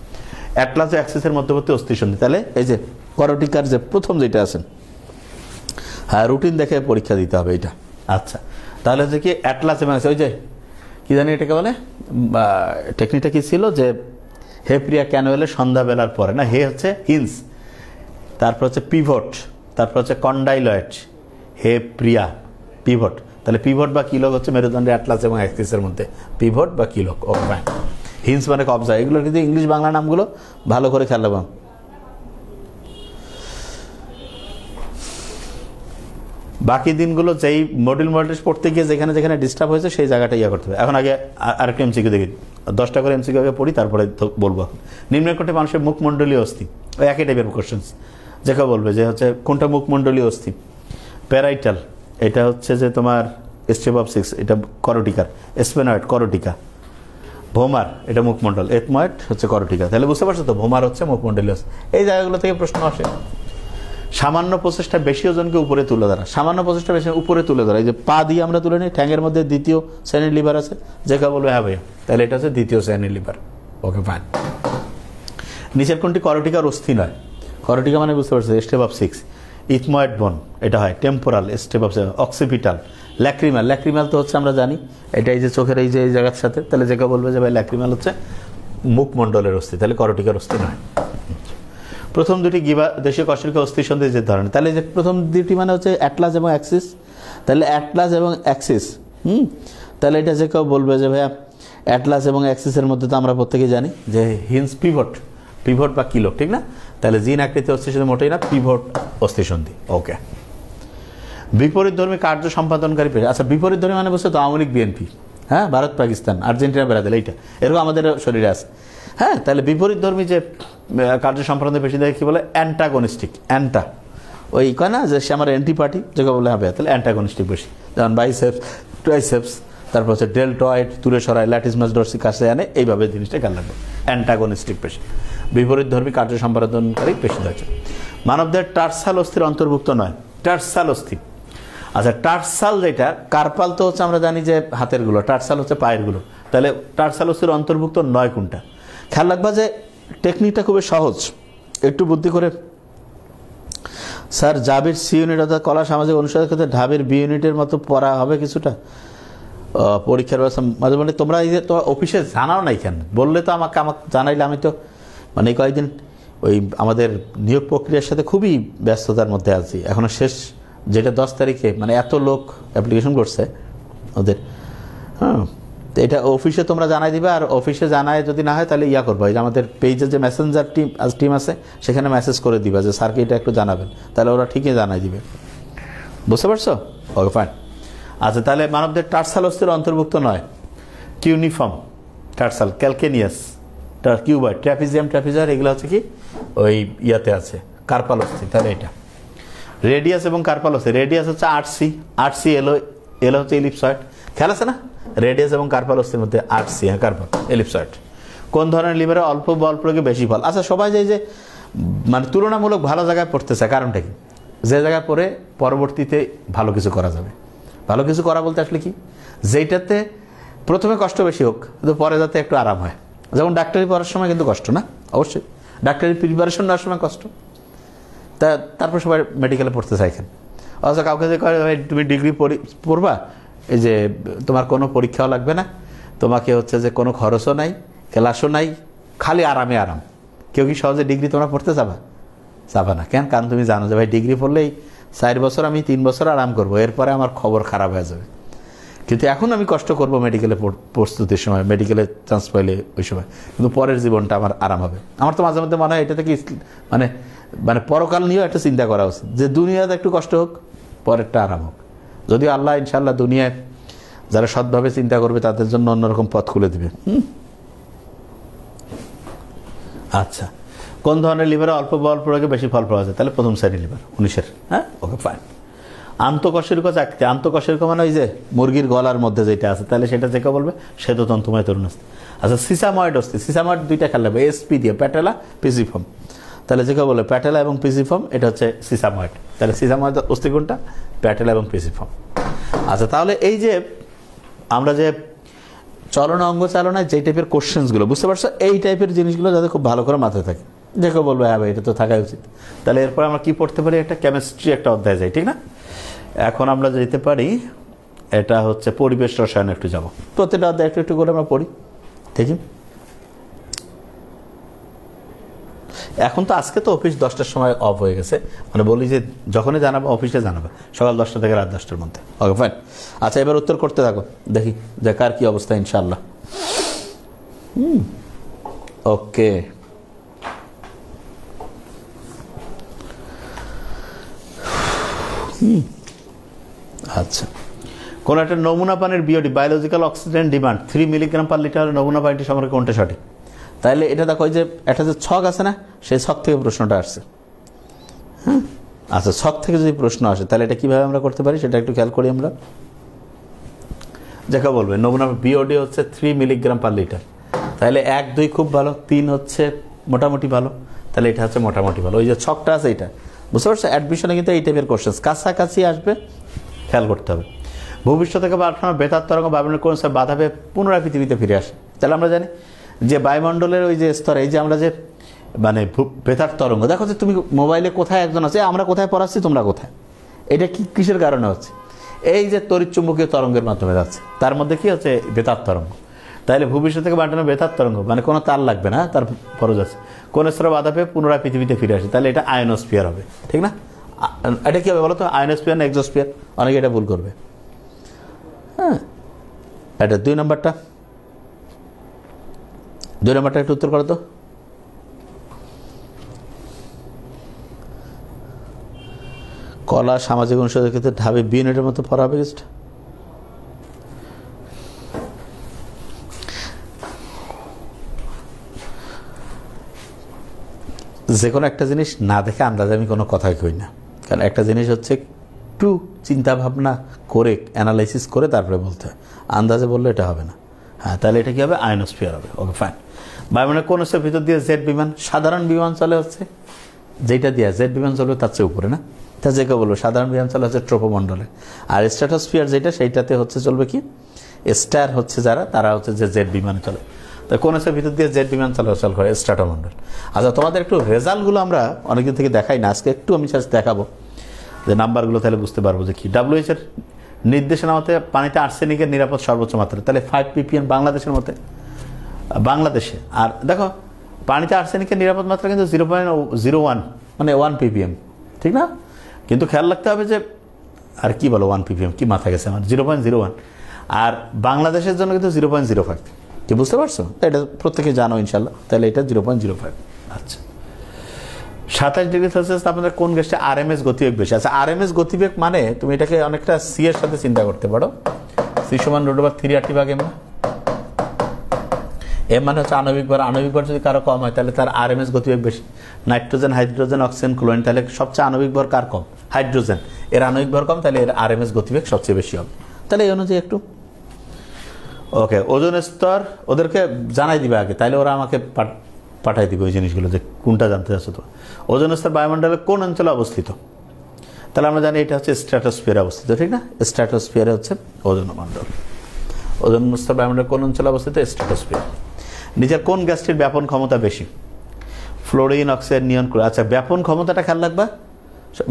অ্যাটলাস ও অ্যাক্সিসের মধ্যবর্তী অস্থিসন্ধি, তাহলে এই যে করটিকার যে প্রথম যেটা আছেন, হ্যাঁ রুটিন দেখে পরীক্ষা দিতে হবে এটা। আচ্ছা, তাহলে হচ্ছে কি অ্যাটলাস এবং ওই যে কী জানি এটাকে বলে, টেকনিকটা কী ছিল, যে হে প্রিয়া কেন এলে সন্ধ্যাবেলার পরে, না হে হচ্ছে হিন্স, তারপর হচ্ছে পিভট, তারপর হচ্ছে কন্ডাইলয়েড, হে প্রিয়া পিভট, তাহলে পিভট বা কিলক হচ্ছে মেরুদণ্ডের অ্যাটলাস এবং অ্যাক্সিসের মধ্যে, পিভট বা কিলক, ও ফাইন। হিন্স মানে কবজা, এগুলোর কিন্তু ইংলিশ বাংলা নামগুলো ভালো করে খেয়াল রাখবেন। বাকি দিনগুলো যেই মডেল পড়তে গিয়ে যেখানে যেখানে ডিস্টার্ব হয়েছে সেই জায়গাটা ইয়ে করতে হবে। এখন আগে আরেকটা এমসিকিউ দেখি, 10টা করে এমসিকিউ আগে পড়ি, তারপরে বলবো। নিম্নকোটে মানুষের মুখমণ্ডলীয় অস্থি, ওই একই টাইপের কোশ্চেন্স, যে কেউ বলবে যে হচ্ছে কোনটা মুখমণ্ডলীয় অস্থি। প্যারাইটাল, এটা হচ্ছে যে তোমার স্টেপ অফ 6, এটা করটিকার। স্পেনয়েড করটিকা। ভোমার, এটা মুখমণ্ডল। এথময়েড হচ্ছে করটিকা। তাহলে বুঝতে পারছো তো, ভোমার হচ্ছে মুখমণ্ডলীয় অস্থি। এই জায়গাগুলো থেকে প্রশ্ন আসে। সামান্য প্রচেষ্টা বেশি ওজনকে উপরে তুলে ধরা, সামান্য প্রচেষ্টা বেশি উপরে তুলে ধরা, এই যে পা দিয়ে আমরা তুলে নিই, ঠ্যাঙের মধ্যে 2য় শ্রেণীর লিভার আছে, যে কেউ বলবে হ্যাঁ ভাইয়া, তাহলে এটা হচ্ছে 2য় শ্রেণীর লিভার, ওকে ফাইন। নিচের কোনটি করটিকার অস্থি নয়? করটিকা মানে বুঝতে পারছো, স্টেপ অফ 6। ইথময়েড বোন এটা হয়, temporal step of 7। Occipital. Lacrimal, lacrimal তো হচ্ছে আমরা জানি এটা এই যে চোখের এই যে এই জায়গার সাথে, তাহলে যে কেউ বলবে যে ভাই ল্যাক্রিমাল হচ্ছে মুখমণ্ডলের অস্থি, তাহলে করটিকার অস্থি নয়। প্রথম দুটি গিবা দেশীয় কশেরুকা অস্থি সন্ধির যে ধরনের, তাহলে যে প্রথম দুটি মানে হচ্ছে অ্যাটলাস এবং অ্যাক্সিস, তাহলে অ্যাটলাস এবং অ্যাক্সিস। তাহলে এটা যে কেউ বলবে যে ভাইয়া অ্যাটলাস এবং অ্যাক্সিসের মধ্যে তো আমরা প্রত্যেকেই জানি যে হিন্স পিভট, পিভট বা কিলো, ঠিক না? তাহলে জিন আকৃতি অস্থিসন্ধি মোটেই না, পিভট অস্থিসন্ধি। ওকে। বিপরীতধর্মী কার্য সম্পাদনকারী পেশা। আচ্ছা, বিপরীতধর্মী মানে বলছে তো আওয়ামী লীগ বিএনপি, হ্যাঁ, ভারত পাকিস্তান আর্জেন্টিনা ব্রাজিল, এইটা এরকম আমাদের শরীরে আছে। হ্যাঁ, তাহলে বিপরীতধর্মী যে কার্য সম্পাদনের পেশি দেখে কী বলে? অ্যান্টাগনিস্টিক। অ্যান্টা ওই কয় না যে সে আমার অ্যান্টি পার্টি, যেটা বলে হবে, তাহলে অ্যান্টাগনিস্টিক পেশি। যেমন বাইসেপস, ট্রাইসেপস, তারপর হচ্ছে ডেলটয়েড, তুলে সরাই, ল্যাটিসমাস ডরসি কাছে আনে, এইভাবে জিনিসটা খেয়াল রাখবে। অ্যান্টাগনিস্টিক পেশি, বিপরীতধর্মী কার্য সম্পাদনকারী পেশি হচ্ছে। মানবদের টার্সাল অস্থির অন্তর্ভুক্ত নয়। টার্সাল অস্থি, আচ্ছা, টার্সাল যেটা, কার্পাল তো হচ্ছে আমরা জানি যে হাতের গুলো, টার্সাল হচ্ছে পায়ের গুলো, তাহলে টার্সাল অস্থির অন্তর্ভুক্ত নয় কোনটা? খেয়াল রাখবা যে টেকনিকটা খুবই সহজ, একটু বুদ্ধি করে। স্যার জাবির সি ইউনিট অর্থাৎ কলা সামাজিক অনুষদের ক্ষেত্রে ঢাবির বি ইউনিটের মতো পড়া হবে কিছুটা পরীক্ষার ব্যবস্থা মাঝে মাঝে। তোমরা এই যে তোমার অফিসে জানাও নাই কেন? বললে তো আমাকে জানাইলে আমি তো মানে কয়েকদিন ওই আমাদের নিয়োগ প্রক্রিয়ার সাথে খুবই ব্যস্ততার মধ্যে আছি। এখনও শেষ, যেটা 10 তারিখে, মানে এত লোক অ্যাপ্লিকেশন করছে ওদের। হ্যাঁ, তো এটা অফিসে তোমরা জানাই দিবে, আর অফিসে জানায় যদি না হয় তাহলে ইয়া করবো, এই যে আমাদের পেজের যে মেসেঞ্জার টিম আছে সেখানে মেসেজ করে দিবা যে স্যারকে এটা একটু জানাবেন, তাহলে ওরা ঠিকই জানাই দিবে। বুঝতে পারছো? ওকে, ফাইন। আচ্ছা, তাহলে মানবদের টার্সাল অস্থির অন্তর্ভুক্ত নয়। কিউনিফর্ম টার্সাল, ক্যালকেনিয়াস, কিউবয়েড, ট্র্যাপিজিয়াম, ট্র্যাপিজার, এগুলো হচ্ছে কি ওই ইয়াতে আছে, কার্পাল অস্থি। তাহলে এটা রেডিয়াস এবং কার্পাল অস্থি। রেডিয়াস হচ্ছে 8C, 8C, এলো হচ্ছে এলিপসয়েড। খেয়াল আছে না? রেডিয়াস এবং কার্পাল অস্থির মধ্যে 8C, হ্যাঁ, কার্পাল এলিপসয়েড। কোন ধরনের লিভারে অল্প বল প্রয়োগে বেশি ফল? আচ্ছা, সবাই যে মানে তুলনামূলক ভালো জায়গায় পড়তে চায়, কারণটা কি? যে জায়গায় পড়ে পরবর্তীতে ভালো কিছু করা যাবে। ভালো কিছু করা বলতে আসলে কি? যেইটাতে প্রথমে কষ্ট বেশি হোক, কিন্তু পরে যাতে একটু আরাম হয়। যেমন ডাক্তারি পড়ার সময় কিন্তু কষ্ট, না? অবশ্যই ডাক্তারি প্রিপারেশন নেওয়ার সময় কষ্ট, তারপর সবাই মেডিকেলে পড়তে চাইছেন। অথচ কাউকে যে তুমি ডিগ্রি পড়বা, এই যে তোমার কোনো পরীক্ষাও লাগবে না, তোমাকে হচ্ছে যে কোনো খরচও নাই, ক্লাসও নাই, খালি আরামে আরাম। কেউ কি সহজে ডিগ্রি তোমরা পড়তে চাবা না? কেন? কারণ তুমি জানো যে ভাই ডিগ্রি পড়লেই 4 বছর আমি 3 বছর আরাম করবো, এরপরে আমার খবর খারাপ হয়ে যাবে। কিন্তু এখন আমি কষ্ট করব মেডিকেলে প্রস্তুতির সময়, মেডিকেলে চান্স পাইলে ওই সময়, কিন্তু পরের জীবনটা আমার আরাম হবে। আমার তো মাঝে মধ্যে মনে হয় এটা থেকে মানে মানে পরকাল নিয়েও একটা চিন্তা করা উচিত, যে দুনিয়াতে একটু কষ্ট হোক, পরেরটা আরাম হোক। যদিও আল্লাহ ইনশাল্লাহ দুনিয়ায় যারা সৎভাবে চিন্তা করবে তাদের জন্য অন্যরকম পথ খুলে দিবে। আচ্ছা, কোন ধরনের লিভারে অল্প বল প্রয়োগে বেশি ফল পাওয়া যায়? তাহলে প্রথম শ্রেণীর লিভার, 19-এর। হ্যাঁ, ওকে, ফাইন। আন্তঃকশেরুকা চাকতি, আন্তঃকশেরুকা মানে ওই যে মুরগির গলার মধ্যে যেটা আছে, তাহলে সেটা যে কেউ বলবে শ্বেততন্তুময় তরুণ অস্থি। আচ্ছা, সিসাময়েড অস্থি। সিসাময়েড দুইটা খেয়াল রাখবে, এসপি দিয়ে, প্যাটেলা, পিসিফর্ম। তাহলে যে কেউ বলে প্যাটেলা এবং পিসিফর্ম, এটা হচ্ছে সিসাময়েড। তাহলে সিসাময়েড অস্থি কোনটা? প্যাটেলা এবং পিসিফর্ম। আচ্ছা, তাহলে এই যে আমরা যে চলন অঙ্গ চালনায় যে টাইপের কোশ্চেন্সগুলো, বুঝতে পারছো, এই টাইপের জিনিসগুলো যাতে খুব ভালো করে মাথায় থাকে। যে কেউ বলবে হ্যাঁ ভাই এটা তো থাকাই উচিত। তাহলে এরপর আমরা কি পড়তে পারি? একটা কেমিস্ট্রি একটা অধ্যায় যাই, ঠিক না? এখন আমরা যেতে পারি, এটা হচ্ছে পরিবেশ রসায়ন, একটু যাব। প্রত্যেকটা অধ্যায় একটু একটু করে আমরা পড়ি, ঠিক? এখন তো আজকে তো অফিস 10টার সময় অফ হয়ে গেছে, মানে বলি যে যখনই জানাবো অফিসে জানাবো, সকাল 10টা থেকে রাত 10টার মধ্যে। ওকে, ফাইন। আচ্ছা, এবার উত্তর করতে থাকো, দেখি যে কার কি অবস্থা, ইনশাল্লাহ। ওকে, আচ্ছা, কোন একটা নমুনা পানির BOD, biological oxygen demand 3 milligram per litre নমুনা পানিটি সম্পর্কে কোনটা সঠিক? তাইলে এটা দেখো, যে একটা যে ছক আছে না, সেই ছক থেকে প্রশ্নটা আসছে। হ্যাঁ, আচ্ছা, ছক থেকে যদি প্রশ্ন আসে তাহলে এটা কিভাবে আমরা করতে পারি সেটা একটু খেয়াল করি আমরা। দেখা বলবে নমুনা বিওডি হচ্ছে 3 মিলিগ্রাম পার লিটার, তাহলে 1, 2 খুব ভালো, 3 হচ্ছে মোটামুটি ভালো, তাহলে এটা হচ্ছে মোটামুটি ভালো। ওই যে ছকটা আছে এটা, বুঝতে পারছো? অ্যাডমিশনে কিন্তু এই টাইপের কোশ্চেন কাছাকাছি আসবে, খেয়াল করতে হবে। ভবিষ্যৎ থেকে পাঠানো বেতার তরঙ্গ বায়ুমণ্ডলের কোন স্তরে বাধা পেয়ে পুনরায় পৃথিবীতে ফিরে আসে? তাহলে আমরা জানি যে বায়ুমণ্ডলের ওই যে স্তরে, এই যে আমরা যে মানে বেতার তরঙ্গ। দেখো যে তুমি মোবাইলে কোথায় একজন আছে, আমরা কোথায় পড়াচ্ছি, তোমরা কোথায়, এটা কি কিসের কারণে হচ্ছে? এই যে তড়িৎচুম্বকীয় তরঙ্গের মাধ্যমে যাচ্ছে, তার মধ্যে কি হচ্ছে? বেতার তরঙ্গ। তাহলে ভূপৃষ্ঠ থেকে পাঠানো বেতার তরঙ্গ, মানে কোনো তার লাগবে না, তার ফরজ আছে, কোন স্তরে বাধা পেয়ে পুনরায় পৃথিবীতে ফিরে আসে, তাহলে এটা আয়নোস্ফিয়ার হবে, ঠিক না? এটা কি হবে বলো তো? আয়নোস্ফিয়ার না এক্সোস্ফিয়ার? অনেকে এটা ভুল করবে। হ্যাঁ, এটা 2 নম্বরটা একটু উত্তর করো তো। কলা সামাজিক অনুষদের ক্ষেত্রে ঢাবে বি ইউনিটের মতো পড়া হবে কিছুটা। যে কোনো একটা জিনিস না দেখে আন্দাজে আমি কোনো কথাই কই না, কারণ একটা জিনিস হচ্ছে একটু চিন্তা ভাবনা করে অ্যানালাইসিস করে তারপরে বলতে হয়, আন্দাজে বললে এটা হবে না। হ্যাঁ, তাহলে এটা কি হবে? আয়নোস্ফিয়ার হবে। ওকে, ফাইন। বায়ুমণ্ডলের কোন স্তরের ভিতর দিয়ে জেট বিমান? সাধারণ বিমান চলে হচ্ছে যেটা দিয়ে জেট বিমান চলবে তার চেয়ে উপরে না, তা যে কেউ বলবো সাধারণ বিমান চলে হচ্ছে ট্রোপোমণ্ডলে। আর স্ট্র্যাটোস্ফিয়ার যেটা, সেইটাতে হচ্ছে চলবে কি স্টার হচ্ছে যারা, তারা হচ্ছে যে জেট বিমানে চলে। তো কোন স্তরের ভিতর দিয়ে জেট বিমান চলাচল করে? স্ট্র্যাটোমণ্ডল। আচ্ছা, তোমাদের একটু রেজাল্টগুলো আমরা অনেকদিন থেকে দেখাই না, আজকে একটু আমি দেখাবো যে নাম্বারগুলো, তাহলে বুঝতে পারবো যে কি। WHO এর নির্দেশনা মতে পানিতে আর্সেনিকের নিরাপদ সর্বোচ্চ মাত্রা, তাহলে 5 ppm বাংলাদেশের মতে, বাংলাদেশে। আর দেখো পানিতে আর্সেনিকের নিরাপদ মাত্রা কিন্তু 0.01, মানে 1 ppm, ঠিক না? কিন্তু খেয়াল রাখতে হবে যে, আর কি বলো 1 ppm, কি মাথা গেছে আমার, 0.01। আর বাংলাদেশের জন্য কিন্তু 0.05, কি বুঝতে পারছো? এটা প্রত্যেকে জানো ইনশাল্লাহ, তাহলে এটা 0.05। আচ্ছা, 27°C আপনাদের কোন গ্যাসটা RMS গতিবেগ বেশি? আচ্ছা, RMS গতিবেগ মানে তুমি এটাকে অনেকটা সি এর সাথে চিন্তা করতে পারো। সি সমান √3/m। এম মানে হচ্ছে আণবিক ভর। আণবিক ভর যদি কারো কম হয় তাহলে তার RMS গতিবেগ বেশি। নাইট্রোজেন, হাইড্রোজেন, অক্সিজেন, ক্লোরিন, তাহলে সবচেয়ে আণবিক ভর কার কম? হাইড্রোজেন। এর আণবিক ভর কম, তাহলে এর RMS গতিবেগ সবচেয়ে বেশি হবে। তাহলে এই অনুযায়ী একটু ওকে। ওজোন স্তর ওদেরকে জানাই দিবে আগে, তাহলে ওরা আমাকে পাঠাই দিবে ওই জিনিসগুলো, যে কোনটা জানতে চাচ্ছ তো। ওজোন স্তর বায়ুমণ্ডলের কোন অঞ্চলে অবস্থিত? তাহলে আমরা জানি এটা হচ্ছে স্ট্র্যাটোস্ফিয়ারে অবস্থিত, ঠিক না? স্ট্র্যাটোস্ফিয়ারে হচ্ছে ওজোন মণ্ডল। ওজোন স্তর বায়ুমণ্ডলের কোন অঞ্চলে অবস্থিত? স্ট্র্যাটোস্ফিয়ার। নিচের কোন গ্যাসটির ব্যাপন ক্ষমতা বেশি? ফ্লোরিন, অক্সাইড, নিয়ন, ক্লোরিন। আচ্ছা, ব্যাপন ক্ষমতাটা খেয়াল রাখবা,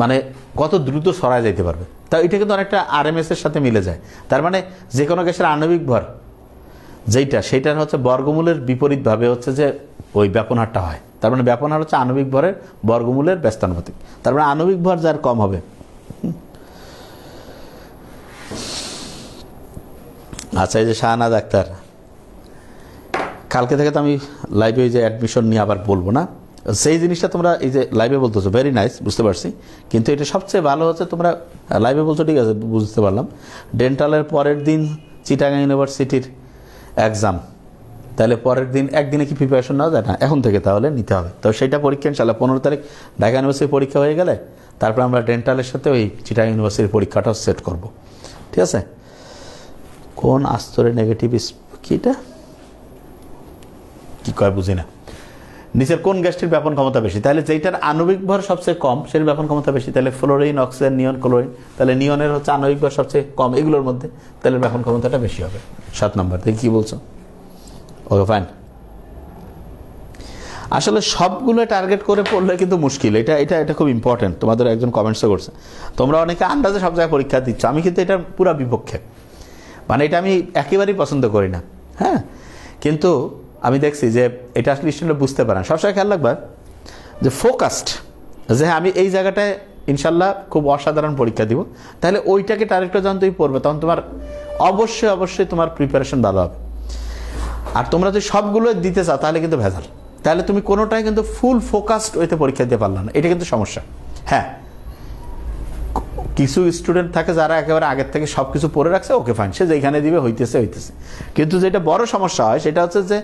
মানে কত দ্রুত সরায় যেতে পারবে। তা এটা কিন্তু অনেকটা RMS এর সাথে মিলে যায়। তার মানে যে কোনো গ্যাসের আণবিক ভর যেইটা, সেইটার হচ্ছে বর্গমূলের বিপরীতভাবে হচ্ছে যে ওই ব্যাপন হারটা হয়। তার মানে ব্যাপন হার হচ্ছে আণবিক ভরের বর্গমূলের ব্যস্তানুপাতিক। তার মানে আণবিক ভর যার কম হবে। আচ্ছা, এই যে শাহানা ডাক্তার, কালকে থেকে তো আমি লাইভে যে অ্যাডমিশন নিয়ে আবার বলবো না, সেই জিনিসটা তোমরা এই যে লাইভে বলতেছো, ভেরি নাইস, বুঝতে পারছি। কিন্তু এটা সবচেয়ে ভালো হচ্ছে তোমরা লাইভে বলছো, ঠিক আছে, বুঝতে পারলাম। ডেন্টালের পরের দিন চিটাগাং ইউনিভার্সিটির এক্সাম, তাহলে পরের দিন একদিনে কি প্রিপারেশন নেওয়া যায় না? এখন থেকে তাহলে নিতে হবে। তো সেইটা পরীক্ষা ইনশাল্লাহ 15 তারিখ ঢাকা ইউনিভার্সিটির পরীক্ষা হয়ে গেলে তারপর আমরা ডেন্টালের সাথে ওই চিটাগাং ইউনিভার্সিটির পরীক্ষাটাও সেট করব, ঠিক আছে? কোন আস্তরে নেগেটিভ কিটা কি কয় বুঝি না। নিচের কোন গ্যাসটির ব্যাপন ক্ষমতা বেশি? তাহলে যেইটার আণবিক ভর সবচেয়ে কম সেটার ব্যাপন ক্ষমতা বেশি। তাহলে ফ্লোরিন, অক্সিজেন, নিয়ন, ক্লোরিন। তাহলে নিয়নের হচ্ছে আণবিক ভর সবচেয়ে কম এগুলোর মধ্যে, তাহলে ব্যাপন ক্ষমতাটা বেশি হবে। 7 নম্বর থেকে কি বলছো? ওকে, ফাইন। আসলে সবগুলো টার্গেট করে পড়লে কিন্তু মুশকিল। এটা এটা এটা খুব ইম্পর্টেন্ট। তোমাদের একজন কমেন্টসও করছে, তোমরা অনেকে আন্দাজে সব জায়গায় পরীক্ষা দিচ্ছ। আমি কিন্তু এটা পুরো বিপক্ষে, মানে এটা আমি একেবারেই পছন্দ করি না। হ্যাঁ, কিন্তু আমি দেখছি যে এটা আসলে স্টুডেন্ট বুঝতে পারে না। সবসময় খেয়াল রাখবা যে ফোকাসড, যে আমি এই জায়গাটায় ইনশাল্লাহ খুব অসাধারণ পরীক্ষা দিব, তাহলে ওইটাকে টার্গেটটা যখন তুমি পড়বে তখন তোমার অবশ্যই অবশ্যই তোমার প্রিপারেশন ভালো হবে। আর তোমরা যদি সবগুলো দিতে চাও তাহলে কিন্তু ভেজাল, তাহলে তুমি কোনোটাই কিন্তু ফুল ফোকাসড ওইতে পরীক্ষা দিতে পারলো না, এটা কিন্তু সমস্যা। হ্যাঁ, কিছু স্টুডেন্ট থাকে যারা একেবারে আগের থেকে সব কিছু পড়ে রাখছে, ওকে ফাইন, সে যেখানে দিবে হইতেছে। কিন্তু যেটা বড় সমস্যা হয় সেটা হচ্ছে যে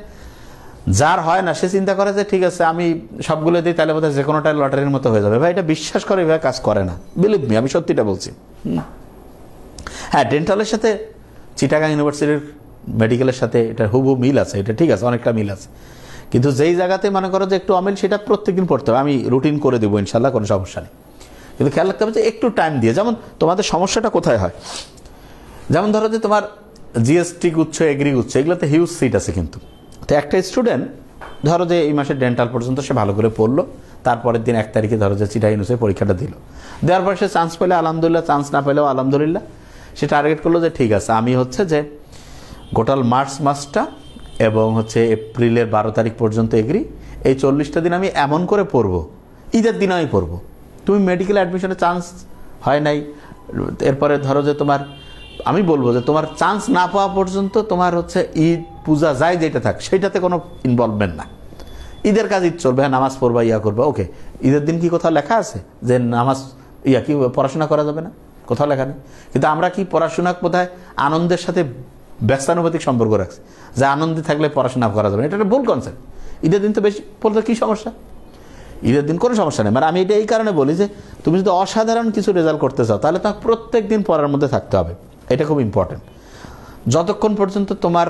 যার হয় না সে চিন্তা করে যে ঠিক আছে আমি সবগুলো দিই, তাহলে বোধহয় যে কোনোটা লটারির মতো হয়ে যাবে। ভাই, এটা বিশ্বাস করে এভাবে কাজ করে না, বিলিভ মি, আমি সত্যিটা বলছি। হ্যাঁ, ডেন্টালের সাথে চিটাগাং ইউনিভার্সিটির মেডিকেলের সাথে এটা হুবহু মিল আছে, এটা ঠিক আছে, অনেকটা মিল আছে। কিন্তু যেই জায়গাতে মনে করো যে একটু অমিল, সেটা প্রত্যেকদিন পড়তে হবে। আমি রুটিন করে দেবো ইনশাল্লাহ, কোনো সমস্যা নেই। কিন্তু খেয়াল রাখতে হবে যে একটু টাইম দিয়ে। যেমন তোমাদের সমস্যাটা কোথায় হয়, যেমন ধরো যে তোমার জিএসটি গুচ্ছ, এগ্রি গুচ্ছ, এগুলোতে হিউজ সিট আছে। কিন্তু তো একটা স্টুডেন্ট ধরো যে এই মাসের ডেন্টাল পর্যন্ত সে ভালো করে পড়লো, তারপরের দিন 1 তারিখে ধরো যে চিটাই ইউনিভার্সিটি পরীক্ষাটা দিল, দেওয়ার পর সে চান্স পেলে আলহামদুলিল্লাহ, চান্স না পেলেও আলহামদুলিল্লাহ, সে টার্গেট করলো যে ঠিক আছে আমি হচ্ছে যে গোটাল মার্চ মাসটা এবং হচ্ছে এপ্রিলের 12 তারিখ পর্যন্ত এগ্রি, এই 40টা দিন আমি এমন করে পড়বো, ঈদের দিন আমি পড়বো। তুমি মেডিকেল অ্যাডমিশনের চান্স হয় নাই, এরপরে ধরো যে তোমার, আমি বলবো যে তোমার চান্স না পাওয়া পর্যন্ত তোমার হচ্ছে ঈদ পূজা যাই যেটা থাক সেইটাতে কোনো ইনভলভমেন্ট না, ঈদের কাজ ঈদ চলবে, হ্যাঁ নামাজ পড়বা ইয়া করবা, ওকে। ঈদের দিন কি কোথাও লেখা আছে যে নামাজ কি পড়াশোনা করা যাবে না? কোথাও লেখা নেই। কিন্তু আমরা কি পড়াশোনা কোথায় আনন্দের সাথে ব্যস্তানুপাতিক সম্পর্ক রাখছি, যে আনন্দে থাকলে পড়াশোনা করা যাবে না, এটা একটা ভুল কনসেপ্ট। ঈদের দিন তো বেশি পড়তে কী সমস্যা? ঈদের দিন কোনো সমস্যা নেই। মানে আমি এটা এই কারণে বলি যে তুমি যদি অসাধারণ কিছু রেজাল্ট করতে চাও তাহলে তোমাকে প্রত্যেক দিন পড়ার মধ্যে থাকতে হবে, এটা খুব ইম্পর্টেন্ট। যতক্ষণ পর্যন্ত তোমার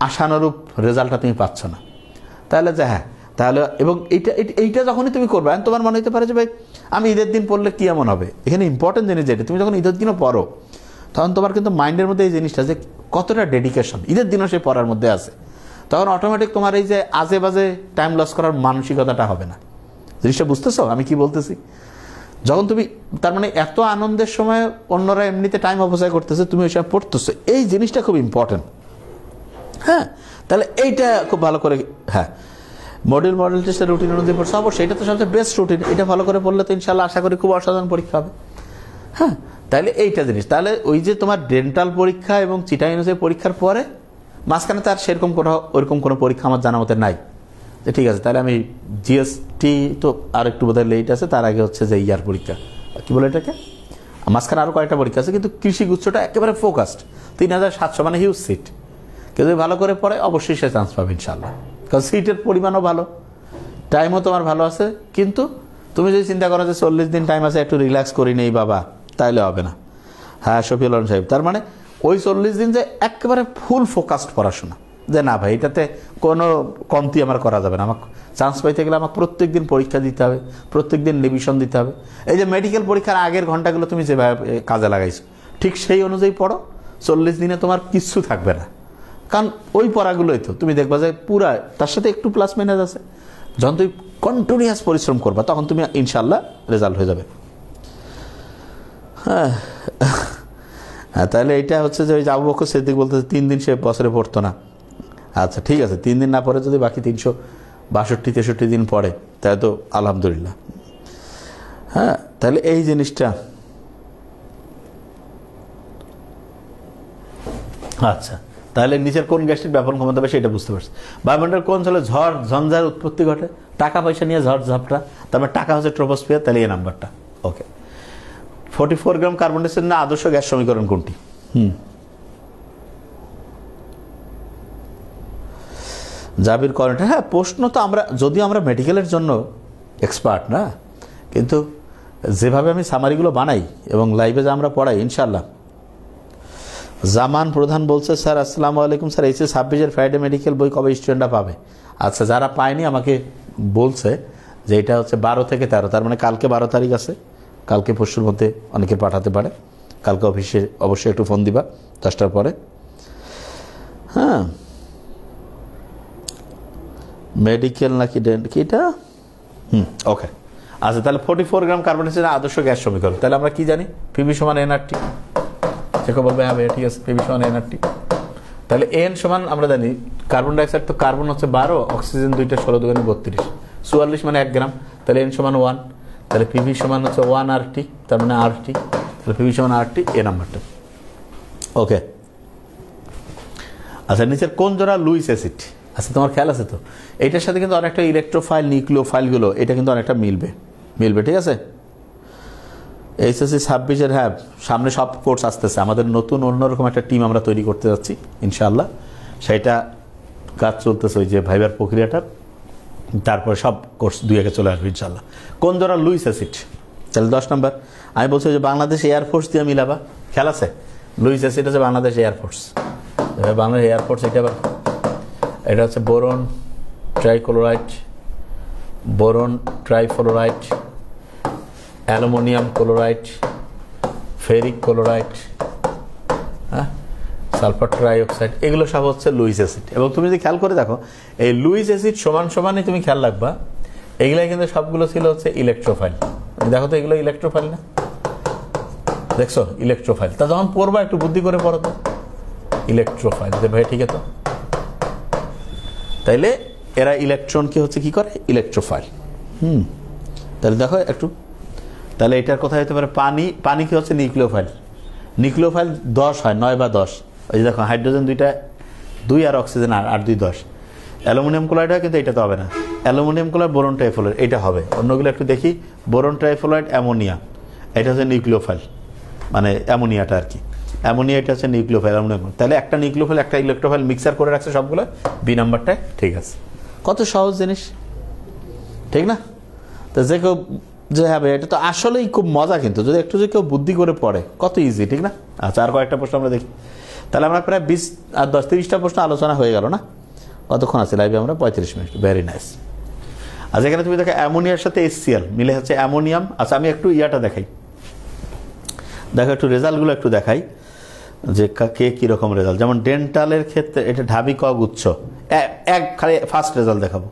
আশানুরূপ রেজাল্টটা তুমি পাচ্ছ না, তাহলে যে হ্যাঁ তাহলে, এবং এইটা যখনই তুমি করবে তোমার মনে হতে পারে যে ভাই আমি ঈদের দিন পড়লে কী এমন হবে। এখানে ইম্পর্টেন্ট জিনিস যেটা, তুমি যখন ঈদের দিনও পড়ো তখন তোমার কিন্তু মাইন্ডের মধ্যে এই জিনিসটা যে কতটা ডেডিকেশন ঈদের দিনও সে পড়ার মধ্যে আছে, তখন অটোমেটিক তোমার এই যে আজে বাজে টাইম লস করার মানসিকতাটা হবে না। জিনিসটা বুঝতেছো আমি কি বলতেছি? যখন তুমি, তার মানে এত আনন্দের সময় অন্যরা এমনিতে টাইম অপচয় করতেছে, তুমি ওই সময় পড়তেছো, এই জিনিসটা খুব ইম্পর্টেন্ট। হ্যাঁ, তাহলে এইটা খুব ভালো করে, হ্যাঁ মডেল টেস্টের রুটিন অনুযায়ী পড়ছে অবশ্যই, এটা তো সবচেয়ে বেস্ট রুটিন, এটা ভালো করে পড়লে তো ইনশাল্লাহ আশা করি খুব অসাধারণ পরীক্ষা হবে। হ্যাঁ, তাহলে এইটা জিনিস, তাহলে ওই যে তোমার ডেন্টাল পরীক্ষা এবং চিটাই ইউনিভার্সিটি পরীক্ষার পরে মাঝখানে তার সেরকম ওইরকম কোনো পরীক্ষা আমার জানা মতে নাই। যে ঠিক আছে তাহলে আমি জিএসটি তো আর একটু বোধহয় লেট আছে, তার আগে হচ্ছে যে ইয়ার পরীক্ষা কী বলে এটাকে, মাঝখানে আরও কয়েকটা পরীক্ষা আছে, কিন্তু কৃষি গুচ্ছটা একেবারে ফোকাসড 3700, মানে হিউজ সিট। কেউ যদি ভালো করে পড়ে অবশ্যই সে চান্স পাবে ইনশাল্লাহ, কারণ সিটের পরিমাণও ভালো, টাইমও তোমার ভালো আছে। কিন্তু তুমি যদি চিন্তা করো যে 40 দিন টাইম আছে একটু রিল্যাক্স করি নেই বাবা, তাইলে হবে না। হ্যাঁ শফিউল আলম সাহেব, তার মানে ওই 40 দিন যে একেবারে ফুল ফোকাসড পড়াশোনা, যে না ভাই এটাতে কোনো কমতি আমার করা যাবে না, আমাকে চান্স পাইতে গেলে আমাকে প্রত্যেক দিন পরীক্ষা দিতে হবে, প্রত্যেক দিন রিভিশন দিতে হবে। এই যে মেডিকেল পরীক্ষার আগের ঘন্টাগুলো তুমি যেভাবে কাজে লাগাইছো ঠিক সেই অনুযায়ী পড়ো, 40 দিনে তোমার কিচ্ছু থাকবে না, কারণ ওই পড়াগুলোই তো তুমি দেখবা যে পুরা, তার সাথে একটু প্লাস মাইনাস আছে। যখন তুমি কন্টিনিউয়াস পরিশ্রম করবা তখন তুমি ইনশাল্লাহ রেজাল্ট হয়ে যাবে। হ্যাঁ হ্যাঁ, তাহলে এটা হচ্ছে যে ওই যে আবু বকর সিদ্দিক বলতেছে 3 দিন সে বছরে পড়তো না। আচ্ছা ঠিক আছে, 3 দিন না পড়ে যদি বাকি 362-63 দিন পড়ে তাহলে তো আলহামদুলিল্লাহ। হ্যাঁ, তাহলে এই জিনিসটা, আচ্ছা তাহলে নিচের কোন গ্যাসটির ব্যাপন ক্ষমতা হবে সেটা বুঝতে পারছি। বায়ুমণ্ডলের কোন অঞ্চলে ঝড় ঝঞ্ঝার উৎপত্তি ঘটে? টাকা পয়সা নিয়ে ঝড় ঝাপটা, তারপরে টাকা হচ্ছে ট্রোপোস্ফিয়ার, তাহলে এই নাম্বারটা ওকে। 44 গ্রাম কার্বন ডাইঅক্সাইড না আদর্শ গ্যাস সমীকরণ কোনটি? জাবির করেন্ট, হ্যাঁ প্রশ্ন তো আমরা যদিও আমরা মেডিকেলের জন্য এক্সপার্ট না, কিন্তু যেভাবে আমি সামারিগুলো বানাই এবং লাইভে যা আমরা পড়াই ইনশাল্লাহ। জামান প্রধান বলছে স্যার আসসালামু আলাইকুম স্যার, এইচএস 26-এর ফ্রাইডে মেডিকেল বই কবে স্টুডেন্টরা পাবে? আচ্ছা যারা পায়নি আমাকে বলছে যে এটা হচ্ছে 12 থেকে 13, তার মানে কালকে 12 তারিখ আছে, কালকে পরশুর মধ্যে অনেকে পাঠাতে পারে। কালকে অফিসে অবশ্যই একটু ফোন দিবা 10টার পরে। হ্যাঁ, মেডিকেল নাকি এটা ওকে। আচ্ছা তাহলে 44 গ্রাম কার্বন ডাইঅক্সাইড আদর্শ গ্যাস সমীকরণ, তাহলে আমরা কি জানি? পিভি সমান এনআরটি। দেখো বলবে হ্যাঁ ঠিক আছে, পিভি সমান এনআরটি। তাহলে এন সমান আমরা জানি কার্বন ডাইঅক্সাইড তো কার্বন হচ্ছে 12, অক্সিজেন 2টা 16 দুগুণে 32, 44 মানে 1 গ্রাম, তাহলে এন সমান 1, তাহলে পিভি সমান হচ্ছে 1 আরটি, তার মানে আরটি, তাহলে পিভি সমান আরটি, এ নাম্বারটা ওকে। আচ্ছা নিচের কোন জোড়া লুইস অ্যাসিড? আচ্ছা তোমার খেয়াল আছে তো এইটার সাথে কিন্তু অনেকটা ইলেকট্রোফাইল নিউক্লিওফাইলগুলো এটা কিন্তু অনেকটা মিলবে ঠিক আছে। এইচএসসি 26-এর হ্যাঁ সামনে সব কোর্স আসতেছে, আমাদের নতুন অন্যরকম একটা টিম আমরা তৈরি করতে যাচ্ছি ইনশাআল্লাহ, সেটা কাজ চলতেছে ওই যে ভাইবার প্রক্রিয়াটার, তারপরে সব কোর্স 2-1 চলে আসবে ইনশাআল্লাহ। কোন ধরা লুইস অ্যাসিড? তাহলে 10 নম্বর আমি বলছি যে বাংলাদেশ এয়ারফোর্স দিয়ে মিলাবা, খেয়াল আছে? লুইস অ্যাসিড হচ্ছে বাংলাদেশ এয়ারফোর্স, বাংলাদেশ এয়ারফোর্স এটা হচ্ছে boron trichloride, boron trifluoride, aluminium chloride, ferric chloride, হ্যাঁ সালফার ট্রাইঅক্সাইড, এগুলো সব হচ্ছে লুইস অ্যাসিড। এবং তুমি যদি খেয়াল করে দেখো এই লুইস অ্যাসিড সমান সমানই তুমি খেয়াল রাখবা এগুলাই কিন্তু সবগুলো ছিল হচ্ছে ইলেকট্রোফাইল। দেখো তো এগুলো ইলেকট্রোফাইল না, দেখছো ইলেকট্রোফাইল। তা যখন পড়বা একটু বুদ্ধি করে পড়ো তো, ইলেকট্রোফাইল যে ভাই ঠিক আছে। তাইলে এরা ইলেকট্রন কি হচ্ছে কি করে, ইলেকট্রোফাইল। তাহলে দেখো একটু, তাহলে এটার কথা হতে পারে পানি। পানি কি হচ্ছে নিউক্লিওফাইল। নিউক্লিওফাইল 10 হয়, 9 বা 10। ওই যে দেখো হাইড্রোজেন 2 আর অক্সিজেন 8 2 10। অ্যালুমিনিয়াম ক্লোরাইড হয় কিন্তু এটা তো হবে না। অ্যালুমিনিয়াম ক্লোরাইড বোরন ট্রাইফ্লোরাইড এটা হবে। অন্যগুলো একটু দেখি, বোরন ট্রাইফ্লোরাইড অ্যামোনিয়া, এটা হচ্ছে নিউক্লিওফাইল, মানে অ্যামোনিয়াটা আর কি। অ্যামোনিয়া এটা হচ্ছে নিউক্লিওফাইল, অ্যামোনিয়াম। তাহলে একটা নিউক্লিওফাইল একটা ইলেকট্রোফাইল মিক্সার করে রাখছে সবগুলো, বি নাম্বারটায় ঠিক আছে। কত সহজ জিনিস, ঠিক না? তো যে কেউ যে হবে এটা তো আসলেই খুব মজা, কিন্তু যদি একটু যে কেউ বুদ্ধি করে পড়ে কত ইজি, ঠিক না? আচ্ছা, আর কয়েকটা প্রশ্ন আমরা দেখি। তাহলে আমরা প্রায় 20 আর 10 30টা প্রশ্ন আলোচনা হয়ে গেল না? কতক্ষণ আছে লাইভে আমরা? 35 মিনিট। Very nice. আচ্ছা, এখানে তুমি দেখো অ্যামোনিয়ার সাথে HCl মিলে হচ্ছে অ্যামোনিয়াম। আচ্ছা, আমি একটু ইয়াটা দেখাই, দেখো একটু রেজাল্টগুলো একটু দেখাই যে কে কীরকম রেজাল্ট। যেমন ডেন্টালের ক্ষেত্রে এটা ঢাবি ক গুচ্ছ, এক খালি ফার্স্ট রেজাল্ট দেখাবো।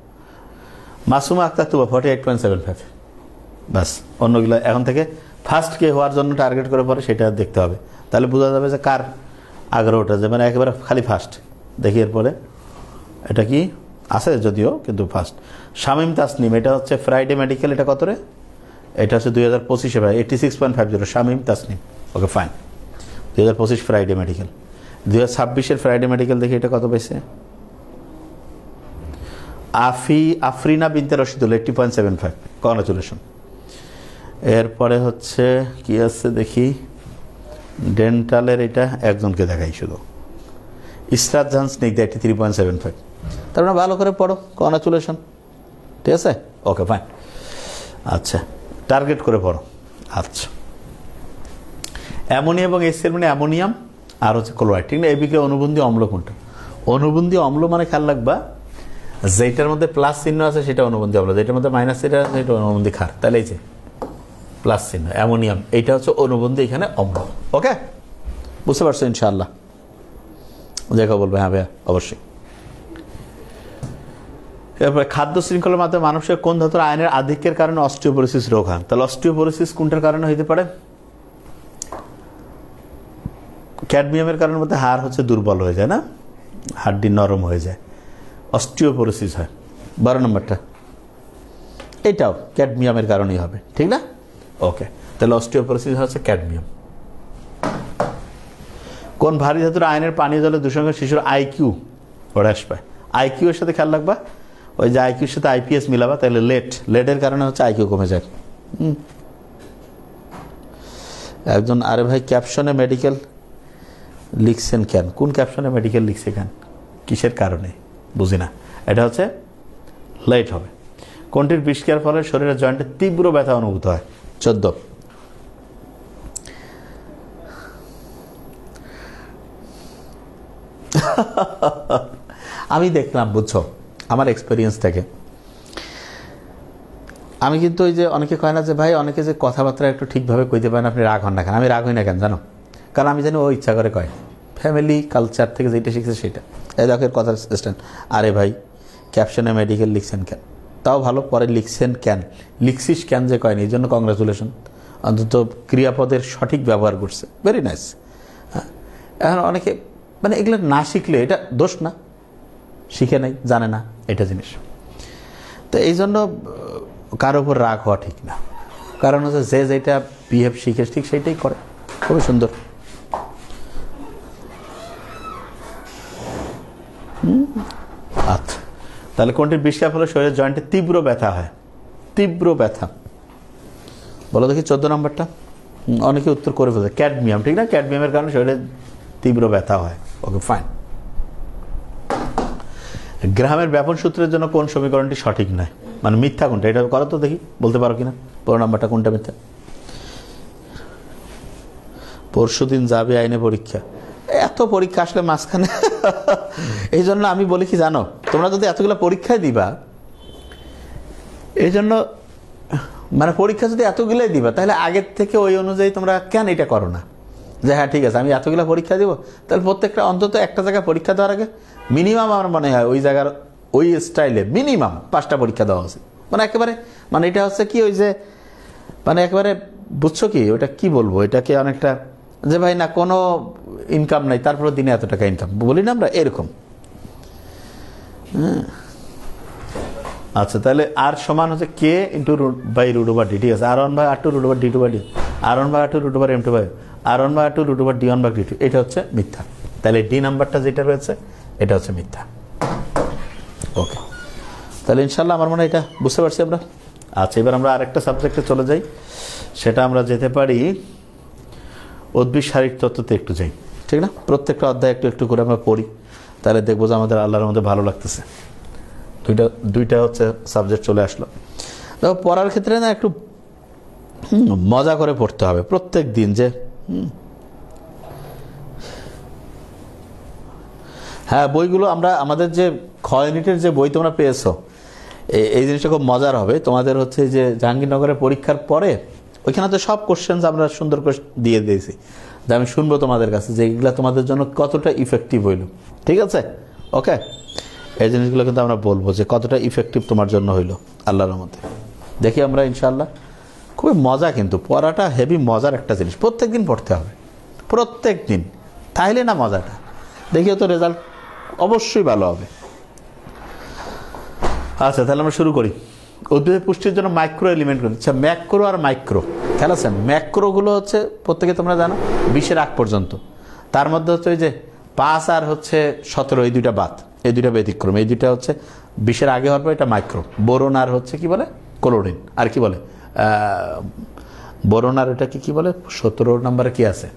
মাসুমা আক্তার তুবা 48.75, বাস। অন্যগুলো এখন থেকে ফার্স্ট কে হওয়ার জন্য টার্গেট করে পরে সেটা দেখতে হবে, তাহলে বোঝা যাবে যে কার আগ্রহটা, যে মানে একেবারে খালি ফার্স্ট। দেখি এরপরে এটা কি আছে যদিও, কিন্তু ফার্স্ট। শামীম তাসনিম, এটা হচ্ছে ফ্রাইডে মেডিকেল, এটা কত রে? এটা হচ্ছে 2025-এ ভাই 86.50 Shamim Tasnim. Okay fine, 2025 Friday medical. 2026-এর ফ্রাইডে মেডিকেল দেখি এটা কত পেয়েছে। আফরিনা বিনতে রশিদুল 80.75, কংগ্রাচুলেশন। এরপরে হচ্ছে কি আছে দেখি, ডেন্টালের এটা একজনকে দেখাই শুধু, ইসরাত জাহান স্নিগ্ধা 83.75। তার মানে ভালো করে পড়ো, কংগ্রাচুলেশন, ঠিক আছে? ওকে ফাইন। আচ্ছা, টার্গেট করে পড়ো। আচ্ছা, অ্যামোনিয়া এবং HCl মানে অ্যামোনিয়াম আর হচ্ছে ক্লোরাইড, ঠিক না? এই বিক্রিয়া অনুবন্ধী অম্ল কোনটা? অনুবন্ধী অম্ল মানে খেয়াল রাখবা যেটার মধ্যে প্লাস চিহ্ন আছে সেটা অনুবন্ধী অম্ল, যেটার মধ্যে মাইনাস চিহ্ন আছে সেটা অনুবন্ধী ক্ষার। তাহলে এই যে প্লাস চিহ্ন অ্যামোনিয়াম, এইটা হচ্ছে অনুবন্ধী এখানে অম্ল। ওকে, বুঝতে পারছো ইনশাআল্লাহ? দেখো বলবে হ্যাঁ ভাইয়া অবশ্যই। এরপরে খাদ্য শৃঙ্খলার মাধ্যমে মানুষের কোন ধাতুর আয়নের আধিক্যের কারণে অস্টিওপোরোসিস রোগ হয়? তাহলে অস্টিওপোরোসিস কোনটার কারণে হইতে পারে? ক্যাডমিয়ামের কারণে মধ্যে হাড় হচ্ছে দুর্বল হয়ে যায় না, হাড্ডি নরম হয়ে যায়, অস্টিওপোরোসিস হয়। 12 নম্বরটা এটাও ক্যাডমিয়ামের কারণেই হবে, ঠিক না? ওকে, তাহলে অস্টিওপোরোসিস হচ্ছে ক্যাডমিয়াম। কোন ভারী ধাতুর আয়নের পানীয় জলের দূষণে শিশুর IQ হ্রাস পায়? IQ এর সাথে খেয়াল রাখবা, ওই যে IQ এর সাথে IPS মিলাবা, তাহলে লেডের কারণে হচ্ছে IQ কমে যায়। একজন আরে ভাই ক্যাপশনে মেডিকেল লিখছেন কেন? কোন ক্যাপশনে মেডিকেল লিখছে কেন? কিসের কারণে বুঝি না। এটা হচ্ছে লেট হবে। কোনটির বিষ খাওয়ার ফলে শরীরের জয়েন্টে তীব্র ব্যথা অনুভূত হয়? 14। আমি দেখলাম, বুঝছো, আমার এক্সপেরিয়েন্স থেকে আমি কিন্তু ওই যে অনেকে কয় না যে ভাই অনেকে যে কথাবার্তা একটু ঠিকভাবে কইতে পারেন, আপনি রাগ হন না কেন? আমি রাগ হই না কেন জানো? কারণ আমি জানি ও ইচ্ছা করে কয়, ফ্যামিলি কালচার থেকে যেটা শিখছে সেটা। এই দেখের কথা স্ট্যান্ড, আরে ভাই ক্যাপশনে মেডিকেল লিখছেন কেন? তাও ভালো, পরে লিখছেন কেন, লিখছিস কেন যে কয়নি, এই জন্য কংগ্রাচুলেশন, অন্তত ক্রিয়াপদের সঠিক ব্যবহার করছে, ভেরি নাইস। হ্যাঁ, এখন অনেকে মানে এগুলো না শিখলে এটা দোষ না, শিখে নাই, জানে না এটা জিনিস। তো এই জন্য কারোর উপর রাগ হওয়া ঠিক না, কারণ হচ্ছে যে যেটা বিহেভ শিখে ঠিক সেইটাই করে। খুবই সুন্দর। আচ্ছা, তাহলে কোনটির বিষ খাওয়ার ফলে শরীরের জয়েন্টে তীব্র ব্যথা হয়? তীব্র ব্যথা বলো দেখি 14 নম্বরটা। অনেকে উত্তর করে ফেলছে ক্যাডমিয়াম, ঠিক না? ক্যাডমিয়ামের কারণে শরীরে তীব্র ব্যথা হয়। Okay fine. গ্রাহামের ব্যাপন সূত্রের জন্য কোন সমীকরণটি সঠিক নয়, মানে মিথ্যা কোনটা? এটা করো তো দেখি, বলতে পারো কিনা? 15 নম্বরটা কোনটা মিথ্যা? পরশুদিন যাবে আইনে পরীক্ষা, এত পরীক্ষা আসলে মাঝখানে এই জন্য আমি বলি কি জানো, তোমরা যদি এতগুলো পরীক্ষায় দিবা, এই জন্য মানে পরীক্ষা যদি এতগুলোই দিবা, তাহলে আগের থেকে ওই অনুযায়ী তোমরা কেন এটা করো না? যে হ্যাঁ ঠিক আছে আমি এতগুলো পরীক্ষা দিব, তাহলে প্রত্যেকটা অন্তত একটা জায়গায় পরীক্ষা দেওয়ার আগে মিনিমাম আমার মনে হয় ওই জায়গার ওই স্টাইলে মিনিমাম 5টা পরীক্ষা দেওয়া উচিত। মানে একেবারে মানে এটা হচ্ছে কি ওই যে মানে একেবারে বুঝছো কি ওইটা কি বলবো, এটাকে অনেকটা যে ভাই না কোনো ইনকাম নাই তারপর দিনে এত টাকা ইনকাম বলি না আমরা, এরকম। আচ্ছা তাহলে আর সমান হচ্ছে K into by root over D, ঠিক আছে। আর 1/r2 root over d2 by d, আর 1/r2 root over m2 by আর 1/r2 root over d1 by d2, এটা হচ্ছে মিথ্যা। তাহলে ডি নাম্বারটা যেটা রয়েছে এটা হচ্ছে মিথ্যা। ওকে, তাহলে ইনশাল্লাহ আমার মনে হয় এটা বুঝতে পারছি আমরা। আচ্ছা এবার আমরা আরেকটা সাবজেক্টে চলে যাই, সেটা আমরা যেতে পারি উদ্ভিদ শারীরিক তত্ত্বতে একটু যাই, ঠিক না? প্রত্যেকটা অধ্যায় একটু একটু করে আমরা পড়ি, তাহলে দেখবো যে আমাদের আল্লাহর মধ্যে ভালো লাগতেছে। দুইটা হচ্ছে সাবজেক্ট চলে আসলো। দেখো পড়ার ক্ষেত্রে না একটু মজা করে পড়তে হবে প্রত্যেক দিন। যে হ্যাঁ বইগুলো আমরা আমাদের যে খ ইউনিটের যে বই তোমরা পেয়েছো এই জিনিসটা খুব মজার হবে তোমাদের। হচ্ছে যে জাহাঙ্গীরনগরের পরীক্ষার পরে ওইখানে তো সব কোশ্চেন্স আমরা সুন্দর করে দিয়ে দিয়েছি, যে আমি শুনবো তোমাদের কাছে যে এগুলা তোমাদের জন্য কতটা ইফেক্টিভ হইল, ঠিক আছে? ওকে, এই জিনিসগুলো কিন্তু আমরা বলবো যে কতটা ইফেক্টিভ তোমার জন্য হইলো আল্লাহর মধ্যে। দেখি আমরা ইনশাআল্লাহ। খুবই মজা, কিন্তু পড়াটা হেভি মজার একটা জিনিস, প্রত্যেক দিন পড়তে হবে, প্রত্যেক দিন, তাইলে না মজাটা দেখিও তো রেজাল্ট অবশ্যই ভালো হবে। আচ্ছা তাহলে আমরা শুরু করি। উদ্ভিদের পুষ্টির জন্য মাইক্রো এলিমেন্ট, আচ্ছা ম্যাক্রো আর মাইক্রো খেয়াল আছে। ম্যাক্রোগুলো হচ্ছে প্রত্যেকে তোমরা জানো 20-এর আগ পর্যন্ত, তার মধ্যে হচ্ছে ওই যে 5 আর হচ্ছে 17 এই দুইটা বাদ, এই দুইটা ব্যতিক্রম, এই দুইটা হচ্ছে 20-এর আগে হওয়ার পর এটা মাইক্রো। বোরন আর হচ্ছে কি বলে ক্লোরিন, আর কি বলে বোরন আর এটাকে কি বলে 17 নম্বরে কি আছে,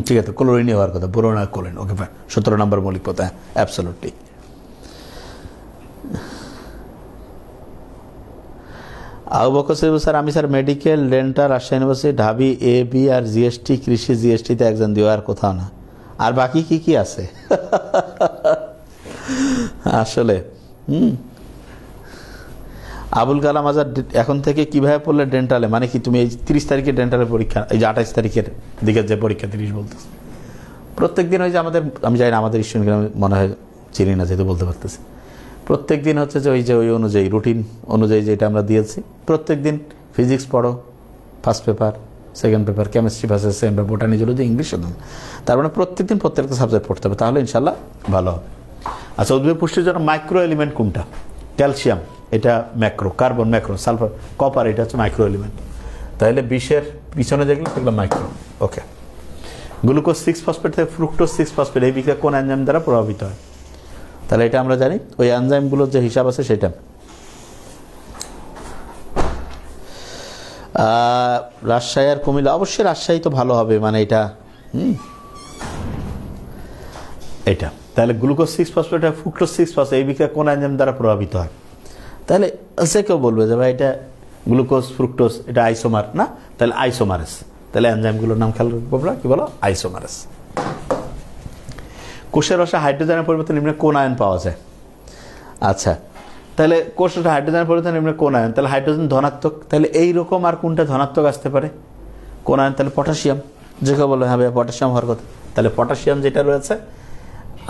ঠিক আছে ক্লোরিনই হওয়ার কথা, বোরন আর ক্লোরিন। ওকে ফাইন, 17 নম্বর মৌলিক পদার্থ, হ্যাঁ অ্যাবসলিউটলি। আবু বকর সিদ্দিক স্যার, আমি sir medical, dental, Rajshahi university, ঢাবি, এবি আর জিএসটি, কৃষি জিএসটিতে একজন দিও, আর কোথাও না। আর বাকি কি কি আছে আসলে আবুল কালাম আজাদ, এখন থেকে কিভাবে পড়লে ডেন্টালে, মানে কি তুমি এই 30 তারিখের ডেন্টালের পরীক্ষা, এই যে 28 তারিখের দিকের যে পরীক্ষা 30 বলতেছে প্রত্যেক দিন ওই যে আমাদের, আমি জানি না আমাদের স্টুডেন্ট আমি মনে হয় চিনি না যেহেতু বলতে পারতেছি, প্রত্যেক দিন হচ্ছে যে ওই অনুযায়ী রুটিন অনুযায়ী যেটা আমরা দিয়েছি, প্রত্যেক দিন ফিজিক্স পড়ো first paper, second paper, chemistry first second paper, botany zoology, English, তার মানে প্রত্যেক দিন প্রত্যেকটা সাবজেক্ট পড়তে হবে, তাহলে ইনশাল্লাহ ভালো হবে। আচ্ছা উদ্ভিদ পুষ্টির জন্য মাইক্রো এলিমেন্ট কোনটা? ক্যালসিয়াম এটা macro, carbon macro, sulphur, copper এটা হচ্ছে মাইক্রো এলিমেন্ট। তাহলে 20-এর পিছনে দেখলে সেগুলো মাইক্রো। ওকে, গ্লুকোজ 6 ফসফেট থেকে ফ্রুক্টোজ 6 ফসফেট এই বিক্রিয়া কোন এনজাইম দ্বারা প্রভাবিত হয়? তাহলে এটা আমরা জানি, ওই এনজাইমগুলোর যে হিসাব আছে সেটা। রাজশাহী আর কুমিল্লা, অবশ্যই রাজশাহী তো ভালো হবে, মানে এটা এটা তাহলে গ্লুকোজ 6 ফসফেট আর ফ্রুক্টোজ 6 ফসফেট এই বিক্রিয়া কোন এনজাইম দ্বারা প্রভাবিত হয়? তাহলে সে কেউ বলবে যে ভাই এটা গ্লুকোজ ফ্রুক্টোজ এটা আইসোমার না, তাহলে আইসোমারেস। তাহলে এনজাইমগুলোর নাম খেয়াল রাখবো, কি বলো? আইসোমারেস। কোষের রসে হাইড্রোজেনের পরিবর্তে নিম্নে কোন আয়ন পাওয়া যায়? আচ্ছা তাহলে কোষের রসে হাইড্রোজেনের পরিবর্তে নিম্নে কোন আয়ন? তাহলে হাইড্রোজেন ধনাত্মক, তাহলে এইরকম আর কোনটা ধনাত্মক আসতে পারে? কোন আয়ন? তাহলে পটাশিয়াম। যে কেউ বলবে হ্যাঁ ভাই পটাশিয়াম হওয়ার কথা, তাহলে পটাশিয়াম যেটা রয়েছে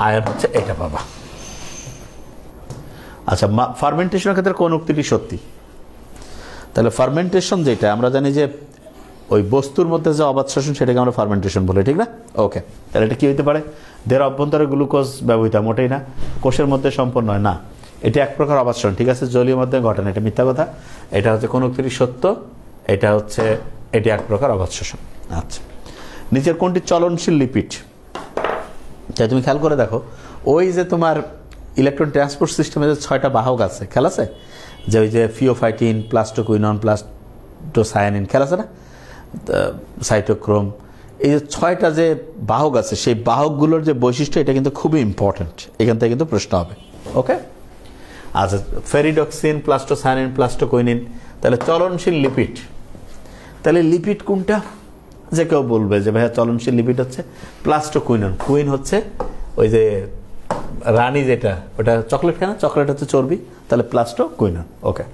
আয়ন হচ্ছে এটা পাবা। আচ্ছা ফার্মেন্টেশনের ক্ষেত্রে কোন উক্তিটি সত্যি? তাহলে ফার্মেন্টেশন যেটা আমরা জানি যে ওই বস্তুর মধ্যে যে অবাধ শ্বসন সেটাকে আমরা ফার্মেন্টেশন বলি, ঠিক না? ওকে, তাহলে এটা কি হইতে পারে? দেহের অভ্যন্তরে গ্লুকোজ ব্যবহৃত, মোটেই না। কোষের মধ্যে সম্পন্ন হয় না, এটা এক প্রকার অবাধ শ্বসন, ঠিক আছে, জলীয় মধ্যে ঘটে না, এটা মিথ্যা কথা। এটা হচ্ছে কোন উক্তিটি সত্য? এটা হচ্ছে এটি এক প্রকার অবাধ শ্বসন। আচ্ছা, নিচের কোনটি চলনশীল লিপিড? তাই তুমি খেয়াল করে দেখো, ওই যে তোমার ইলেকট্রন ট্রান্সপোর্ট সিস্টেমে যে 6টা বাহক আছে, খেয়াল আছে? যে ওই যে ফিওফাইটিন, প্লাস্টোকুইনন, প্লাস্টোসায়ানিন, খেয়াল আছে না, সাইটোক্রোম, এই যে 6টা যে বাহক আছে সেই বাহকগুলোর যে বৈশিষ্ট্য এটা কিন্তু খুবই ইম্পর্টেন্ট, এখান থেকে কিন্তু প্রশ্ন হবে। ওকে, আচ্ছা ফেরিডক্সিন, প্লাস্টোসায়ানিন, প্লাস্টোকুইনিন, তাহলে চলনশীল লিপিড। তাহলে লিপিড কোনটা? যে কেউ বলবে যে ভাইয়া চলনশীল লিপিড হচ্ছে প্লাস্টোকুইনন। কুইন হচ্ছে ওই যে রানী যেটা, ওটা চকলেট খায় না, চকলেট হচ্ছে চর্বি, তাহলে প্লাস্টোকুইনন। ওকে,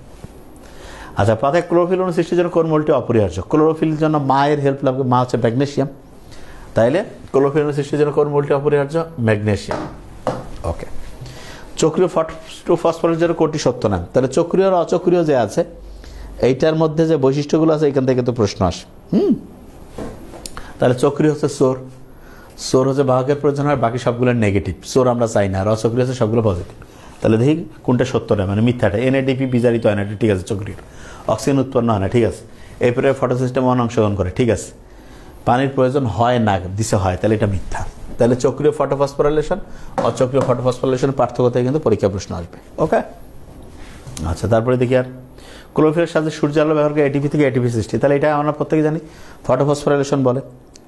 আচ্ছা, পাতায় ক্লোরোফিল অণু সৃষ্টির জন্য কোন মৌলটি অপরিহার্য? ক্লোরোফিলের জন্য মায়ের হেল্প লাগবে, মা হচ্ছে ম্যাগনেসিয়াম, তাইলে ক্লোরোফিল অণু সৃষ্টির জন্য কোন মৌলটি অপরিহার্য? ম্যাগনেসিয়াম। ওকে, চক্রীয় ফসফরাস জন্য কোনটি সত্য না? তাহলে চক্রীয় আর অচক্রীয় যে আছে এইটার মধ্যে যে বৈশিষ্ট্যগুলো আছে এখান থেকে তো প্রশ্ন আসে। তাহলে চক্রীয় হচ্ছে সোর, সোর হচ্ছে বাহকের প্রয়োজন হয়, বাকি সবগুলো নেগেটিভ, সোর আমরা চাই না, আর অচক্রীয় হচ্ছে সবগুলো পজিটিভ। তাহলে দেখি কোনটা সত্য না, মানে মিথ্যাটা। এনএডিপি বিজারিত হয় না, ঠিক আছে, চক্রীয়। অক্সিজেন উৎপন্ন হয় না, ঠিক আছে। এরপরে ফটোসিস্টেম অংশগ্রহণ করে, ঠিক আছে। পানির প্রয়োজন হয় না, দিছে হয়, তাহলে এটা মিথ্যা। তাহলে চক্রীয় ফটোফসফোরাইলেশন অচক্রীয় ফটোফসফোরাইলেশনের পার্থক্য থেকে কিন্তু পরীক্ষা প্রশ্ন আসবে। ওকে, আচ্ছা, তারপরে দেখি আর ক্লোরোফিলের সাথে সূর্য আলো ব্যবহার করে এটিপি থেকে এটিপি সৃষ্টি, তাহলে এটা আমরা প্রত্যেকে জানি ফটোফসফোরাইলেশন বলে।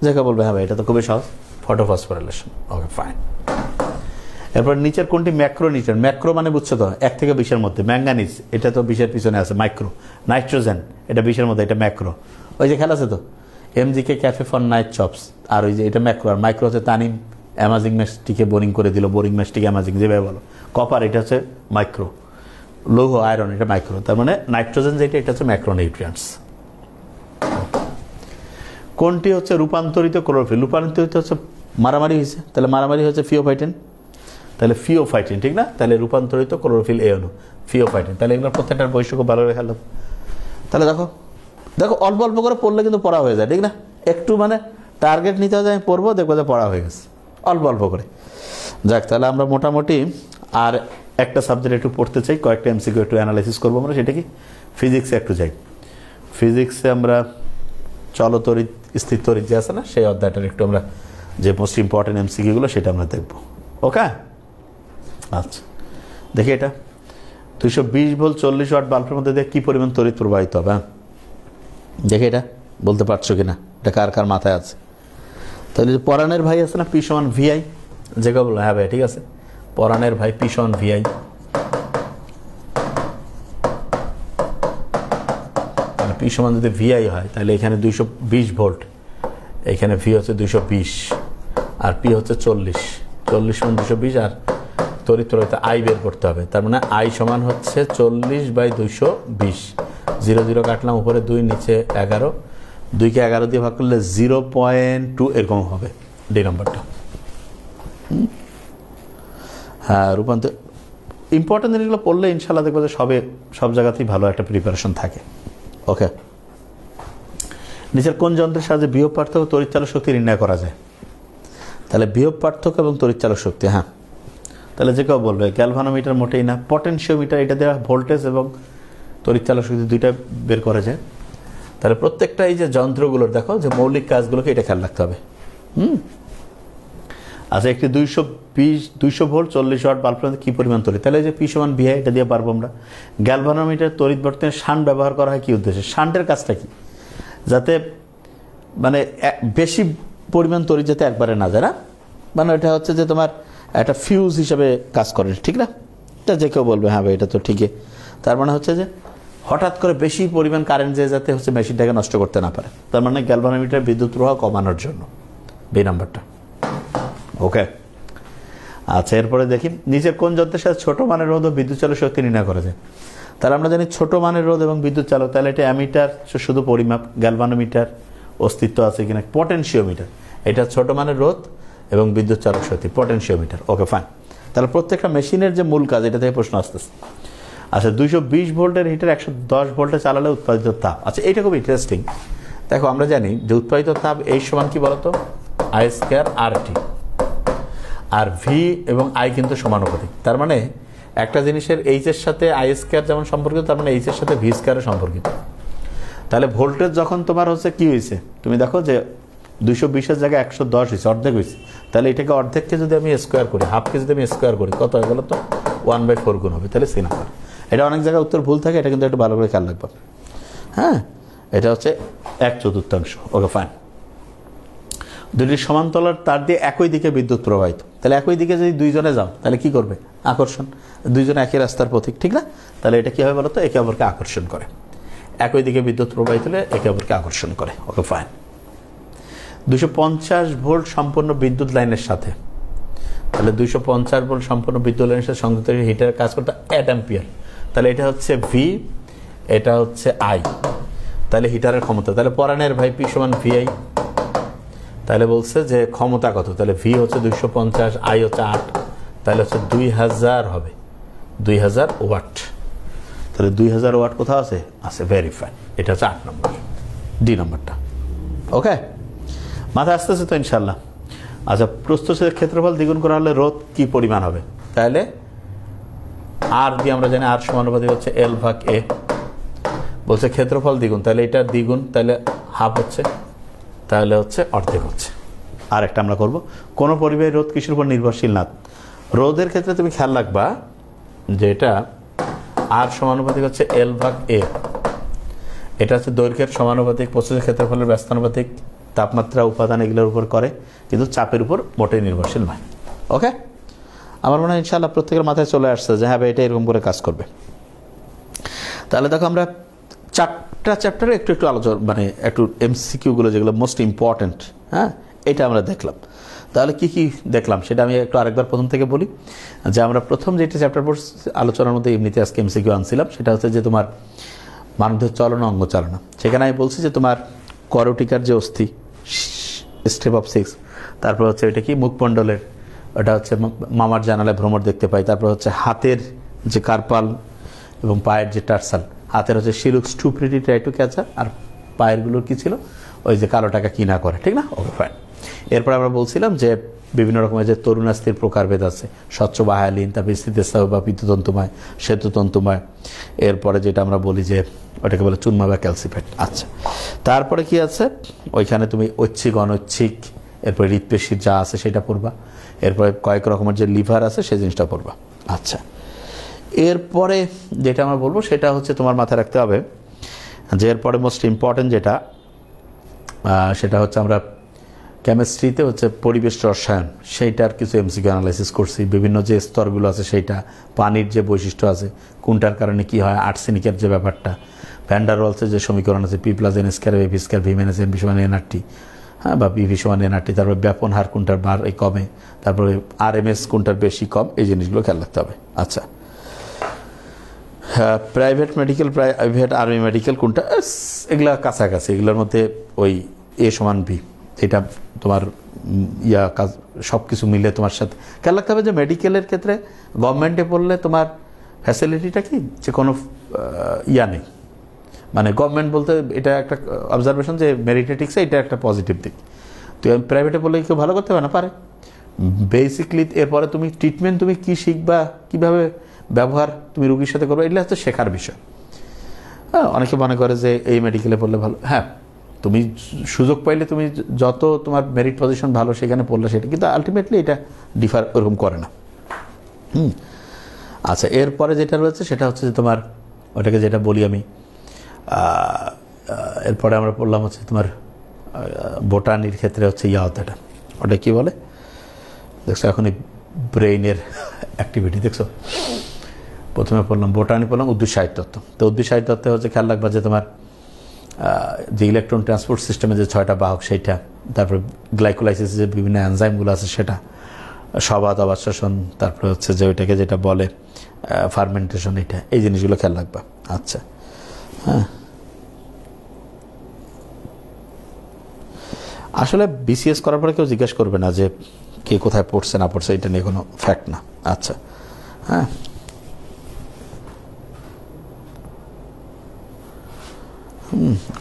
যে কেউ বলবে হ্যাঁ ভাই এটা তো খুবই সহজ, ফটোফসফোরাইলেশন। ওকে, ফাইন। এরপর নিচের কোনটি ম্যাক্রোনিউট্রিয়েন্ট? ম্যাক্রো মানে বুঝছো তো 1 থেকে 20-এর মধ্যে। ম্যাঙ্গানিজ এটা তো 20-এর পিছনে আছে, মাইক্রো। নাইট্রোজেন এটা 20-এর মধ্যে, এটা ম্যাক্রো। ওই যে খেলা আছে তো MGK cafe for night chops, আর ওই যে এটা ম্যাক্রো। আর মাইক্রো হচ্ছে তানিম অ্যামাজিং ম্যাচটিকে বোরিং করে দিল, বোরিং ম্যাচটিকে অ্যামাজিং, যেভাবে বলো। কপার এটা হচ্ছে মাইক্রো, লৌহ আয়রন এটা মাইক্রো। তার মানে নাইট্রোজেন যেটা এটা হচ্ছে ম্যাক্রোনিউট্রিয়েন্টস। কোনটি হচ্ছে রূপান্তরিত ক্লোরোফিল? রূপান্তরিত হচ্ছে মারামারি হয়েছে, তাহলে মারামারি হচ্ছে ফিওফাইটিন, তাহলে ফিওফাইটিন, ঠিক না? তাহলে রূপান্তরিত ক্লোরোফিল এ অণু ফিওফাইটিন। তাহলে এগুলো প্রত্যেকটার বৈশিষ্ট্য ভালো রেখে খেলাম। তাহলে দেখো দেখো অল্প অল্প করে পড়লে কিন্তু পড়া হয়ে যায়, ঠিক না? একটু মানে টার্গেট নিতে হবে, আমি পড়বো, দেখবো যে পড়া হয়ে গেছে অল্প অল্প করে। যাক, তাহলে আমরা মোটামুটি আর একটা সাবজেক্ট একটু পড়তে চাই, কয়েকটা MCQ একটু অ্যানালাইসিস করবো আমরা। সেটা কি? ফিজিক্সে একটু যাই। ফিজিক্সে আমরা চলতরিৎ স্থির তড়িৎ যে আছে না, সেই অধ্যায়টার একটু আমরা যে মোস্ট ইম্পর্টেন্ট MCQগুলো সেটা আমরা দেখবো। ওকে, আচ্ছা, দেখি এটা 220 ভোল্ট 40 ওয়াট বাল্বের মধ্যে দিয়ে কী পরিমাণ তড়িৎ প্রবাহিত হবে? দেখি এটা বলতে পারছো কিনা, এটা কার কার মাথায় আছে? তাহলে যে পরাণের ভাই আছে না, P = VI, যেটা বললো হ্যাঁ ভাই ঠিক আছে, পরাণের ভাই P = VI। P = যদি VI হয় তাহলে এখানে 220 ভোল্ট, এখানে V হচ্ছে 220 আর P হচ্ছে 40 = 220, আর তড়িৎ প্রবাহিত I বের করতে হবে। তার মানে I সমান হচ্ছে 40/220। 0 0 কাটলাম, উপরে 2, নিচে 11, 2কে 11 দিয়ে ভাগ করলে 0.2 এরকম হবে ডি নাম্বারটা। হ্যাঁ, রূপান্তর ইম্পর্টেন্ট জিনিসগুলো পড়লে ইনশাল্লাহ দেখবো যে সব জায়গাতেই ভালো একটা প্রিপারেশন থাকে। ওকে, নিচের কোন যন্ত্রের সাহায্যে বিভব পার্থক্য তড়িৎচালক শক্তি নির্ণয় করা যায়? তাহলে বিভব পার্থক্য এবং তড়িৎচালক শক্তি, হ্যাঁ, তাহলে যে কেউ বলবে গ্যালভানোমিটার মোটেই না, পটেনশিওমিটার, এটা দেওয়া ভোল্টেজ এবং তড়িৎচালক শক্তি দুইটা বের করা যায়। তাহলে প্রত্যেকটা এই যে যন্ত্রগুলোর দেখো যে মৌলিক কাজগুলোকে এটা খেয়াল রাখতে হবে। আচ্ছা, একটি 220 ভোল্ট 40 ওয়াট বাল্বের মধ্যে কী পরিমাণ তড়িৎ? তাহলে এই যে P = VI এটা দিয়ে পারবো আমরা। গ্যালভানোমিটার তড়িৎ বর্তনে শান্ট ব্যবহার করা হয় কী উদ্দেশ্যে? শান্টের কাজটা কি? যাতে মানে বেশি পরিমাণ তড়িৎ যাতে একবারে না যায়, না মানে এটা হচ্ছে যে তোমার একটা ফিউজ হিসাবে কাজ করে, ঠিক না? এটা যে কেউ বলবে হ্যাঁ ভাই এটা তো ঠিকই। তার মানে হচ্ছে যে হঠাৎ করে বেশি পরিমাণ কারেন্ট যে যাতে হচ্ছে মেশিনটাকে নষ্ট করতে না পারে, তার মানে গ্যালভানোমিটার বিদ্যুৎ প্রবাহ কমানোর জন্য, বি নাম্বারটা। ওকে, আচ্ছা, এরপরে দেখি নিচের কোন যন্ত্রের সাথে ছোট মানের রোধ ও বিদ্যুৎ চালক শক্তি নির্ণয় করা যায়? তাহলে আমরা জানি ছোট মানের রোধ এবং বিদ্যুৎ চালক, তাহলে এটা অ্যামিটার শুধু পরিমাপ, গ্যালভানোমিটার অস্তিত্ব আছে কিনা, পটেনশিওমিটার এটা ছোট মানের রোধ এবং বিদ্যুৎ চালক শক্তি, পটেনশিওমিটার। ওকে, ফাইন। তাহলে প্রত্যেকটা মেশিনের যে মূল কাজ এটা থেকে প্রশ্ন আসতেছে। আচ্ছা, 220 ভোল্টের হিটার 110 ভোল্টে চালালে উৎপাদিত তাপ, আচ্ছা এটা খুব ইন্টারেস্টিং। দেখো আমরা জানি যে উৎপাদিত তাপ এই সমান কি বলতো, I² RT, আর V এবং I কিন্তু সমানুপাতিক। তার মানে একটা জিনিসের H এর সাথে I² যেমন সম্পর্কিত, তার মানে H এর সাথে V² সম্পর্কিত। তাহলে ভোল্টেজ যখন তোমার হচ্ছে কি হয়েছে, তুমি দেখো যে 220-এর জায়গায় 110 হয়েছে, অর্ধেক হয়েছে। তাহলে এটাকে অর্ধেককে যদি আমি স্কোয়ার করি, হাফকে যদি আমি স্কোয়ার করি, কত হয়ে গেল? তো 1/4 গুণ হবে, তাহলে সি নাম্বার। এটা অনেক জায়গায় উত্তর ভুল থাকে, এটা কিন্তু একটু ভালো করে খেয়াল রাখবো। হ্যাঁ, এটা হচ্ছে 1/4। ওকে, ফাইন। দুটি সমান্তরাল তার দিয়ে একই দিকে বিদ্যুৎ প্রবাহিত, তাহলে একই দিকে যদি দুইজনে যাও তাহলে কি করবে? আকর্ষণ, দুইজনে একই রাস্তার পথিক, ঠিক না? তাহলে এটা কি হবে বলতো, একে অপরকে আকর্ষণ করে। একই দিকে বিদ্যুৎ প্রবাহিত হলে একে অপরকে আকর্ষণ করে। ওকে, ফাইন। 250 ভোল্ট সম্পূর্ণ বিদ্যুৎ লাইনের সাথে, তাহলে 250 ভোল্ট সম্পূর্ণ বিদ্যুৎ লাইনের সাথে সংযুক্ত হিটারের কাজ করতে 8 অ্যাম্পিয়ার, তাহলে এটা হচ্ছে V এটা হচ্ছে আই, তাহলে হিটারের ক্ষমতা, তাহলে পরাণের ভাই পি সমান ভিআই। তাহলে বলছে যে ক্ষমতা কত, তাহলে ভি হচ্ছে 250, আই হচ্ছে 8, তাহলে হচ্ছে 2000 হবে, 2000 ওয়াট। তাহলে 2000 ওয়াট কোথাও আছে, আছে, ভেরিফাই। এটা হচ্ছে 8 নম্বর, ডি নম্বরটা। ওকে, মাথায় আসতেছে তো ইনশাল্লাহ। আচ্ছা, প্রস্থচ্ছেদের ক্ষেত্রফল দ্বিগুণ করা হলে রোধ কি পরিমাণ হবে? তাহলে আর দিয়ে আমরা জানি আর সমানুপাতিক হচ্ছে এল ভাগ এ। বলছে ক্ষেত্রফল দ্বিগুণ, তাহলে এটা দ্বিগুণ, তাহলে হাফ হচ্ছে, তাহলে হচ্ছে অর্ধেক হচ্ছে। আর একটা আমরা করব, কোন পরিবাহী রোধ কিসের উপর নির্ভরশীল না। রোধের ক্ষেত্রে তুমি খেয়াল রাখবা যে এটা আর সমানুপাতিক হচ্ছে এল ভাগ এ। এটা হচ্ছে দৈর্ঘ্যের সমানুপাতিক, প্রস্থের ক্ষেত্রফলের ব্যস্তানুপাতিক, তাপমাত্রা, উপাদান এগুলোর উপর করে, কিন্তু চাপের উপর মোটেই নির্ভরশীল নয়। ওকে, আমার মনে হয় ইনশাআল্লাহ প্রত্যেকের মাথায় চলে আসছে যে হ্যাঁ ভাই এটা এরকম করে কাজ করবে। তাহলে দেখো আমরা চারটা চ্যাপ্টারে একটু একটু আলোচনা, মানে একটু এমসিকিউগুলো যেগুলো মোস্ট ইম্পর্ট্যান্ট, হ্যাঁ, এটা আমরা দেখলাম। তাহলে কি কি দেখলাম সেটা আমি একটু আরেকবার প্রথম থেকে বলি। যে আমরা প্রথম যেটা চ্যাপ্টার পড়ছি আলোচনার মধ্যে এমনিতে আজকে এমসিকিউ আনছিলাম, সেটা হচ্ছে যে তোমার মানবদেহ চালনা, অঙ্গ চালনা। সেখানে আমি বলছি যে তোমার করটিকার যে অস্থি, স্টেপ অফ 6, তারপর হচ্ছে এটা কি মুখমণ্ডলের, ওটা হচ্ছে মামার জানালায় ভ্রমর দেখতে পাই। তারপর হচ্ছে হাতের যে কার্পাল এবং পায়ের যে টার্সাল, হাতের হচ্ছে she looks too pretty try to catch, আর পায়েরগুলোর কি ছিল, ওই যে কালো টাকা কি না করে, ঠিক না? ওকে, ফাইন। এরপর আমরা বলছিলাম যে বিভিন্ন রকমের যে তরুণাস্থির প্রকারভেদ আছে, স্বচ্ছ বা হায়ালিন, তারপর স্থিতিস্থাপ বা পিত্ততন্তুময়, শ্বেততন্তুময়। এরপরে যেটা আমরা বলি যে ওটাকে বলে চুনমা বা ক্যালসিফেট। আচ্ছা, তারপরে কি আছে ওইখানে তুমি ঐচ্ছিক, অনৈচ্ছিক, এরপরে হৃৎপেশির যা আছে সেটা পড়বা। এরপরে কয়েক রকমের যে লিভার আছে সেই জিনিসটা পড়বা। আচ্ছা, এরপরে যেটা আমরা বলবো সেটা হচ্ছে তোমার মাথায় রাখতে হবে যে এরপরে মোস্ট ইম্পর্টেন্ট যেটা, সেটা হচ্ছে আমরা কেমিস্ট্রিতে হচ্ছে পরিবেশ রসায়ন, সেইটার কিছু এমসিকিউ অ্যানালাইসিস করছি। বিভিন্ন যে স্তরগুলো আছে সেইটা, পানির যে বৈশিষ্ট্য আছে, কোনটার কারণে কি হয়, আর্সেনিকের যে ব্যাপারটা, ভ্যান ডার ওয়ালসের যে সমীকরণ আছে, P plus N square V square V minus N V সমান এনআরটি, হ্যাঁ, বা পিভি সমান এনআরটি। তারপরে ব্যাপন হার কোনটার বার কমে, তারপরে আরএমএস কোনটার বেশি কম, এই জিনিসগুলো খেয়াল রাখতে হবে। আচ্ছা, private medical, private army medical কোনটা, এগুলা কাছাকাছি, এগুলোর মধ্যে ওই এ সমান ভি, এটা তোমার কাজ সব কিছু মিলে তোমার সাথে খেয়াল রাখতে হবে যে মেডিকেলের ক্ষেত্রে গভর্নমেন্টে পড়লে তোমার ফ্যাসিলিটিটা কি, যে কোনো নেই, মানে গভর্নমেন্ট বলতে এটা একটা অবজারভেশন যে মেরিটেটিক্সে এটা একটা পজিটিভ দিক। তো প্রাইভেটে বললে কেউ ভালো করতে পারে না, পারে বেসিকলি। এরপরে তুমি ট্রিটমেন্ট তুমি কি শিখবা, কিভাবে ব্যবহার তুমি রোগীর সাথে করবে, এগুলো হচ্ছে শেখার বিষয়। হ্যাঁ, অনেকে মনে করে যে এই মেডিকেলে পড়লে ভালো, হ্যাঁ, তুমি সুযোগ পাইলে তুমি যত তোমার মেরিট পজিশন ভালো সেখানে পড়লে সেটা, কিন্তু আলটিমেটলি এটা ডিফার ওরকম করে না। আচ্ছা, এরপরে যেটা রয়েছে সেটা হচ্ছে যে তোমার ওটাকে যেটা বলি আমি, এরপরে আমরা পড়লাম হচ্ছে তোমার বোটানির ক্ষেত্রে হচ্ছে ইয়াওতাটা, ওটা কি বলে দেখছো, এখন এই ব্রেইনের অ্যাক্টিভিটি দেখছো। প্রথমে পড়লাম বোটানি, পড়লাম উদ্ভিদ সাহিত্যতত্ত্ব। তো উদ্ভিদ সাহিত্যতত্ত্বে হচ্ছে খেয়াল রাখবা যে তোমার যে ইলেকট্রন ট্রান্সপোর্ট সিস্টেমে যে 6টা বাহক সেইটা, তারপরে গ্লাইকোলাইসিস যে বিভিন্ন এনজাইমগুলো আছে সেটা, সবাত অবাশ্বাসন, তারপরে হচ্ছে যে ওইটাকে যেটা বলে ফার্মেন্টেশন, এটা, এই জিনিসগুলো খেয়াল রাখবা। আচ্ছা, হ্যাঁ, আসলে বিসিএস করার পরে কেউ জিজ্ঞেস করবে না যে কে কোথায় পড়ছে না পড়ছে, এটা নিয়ে কোনো ফ্যাক্ট না। আচ্ছা, হ্যাঁ,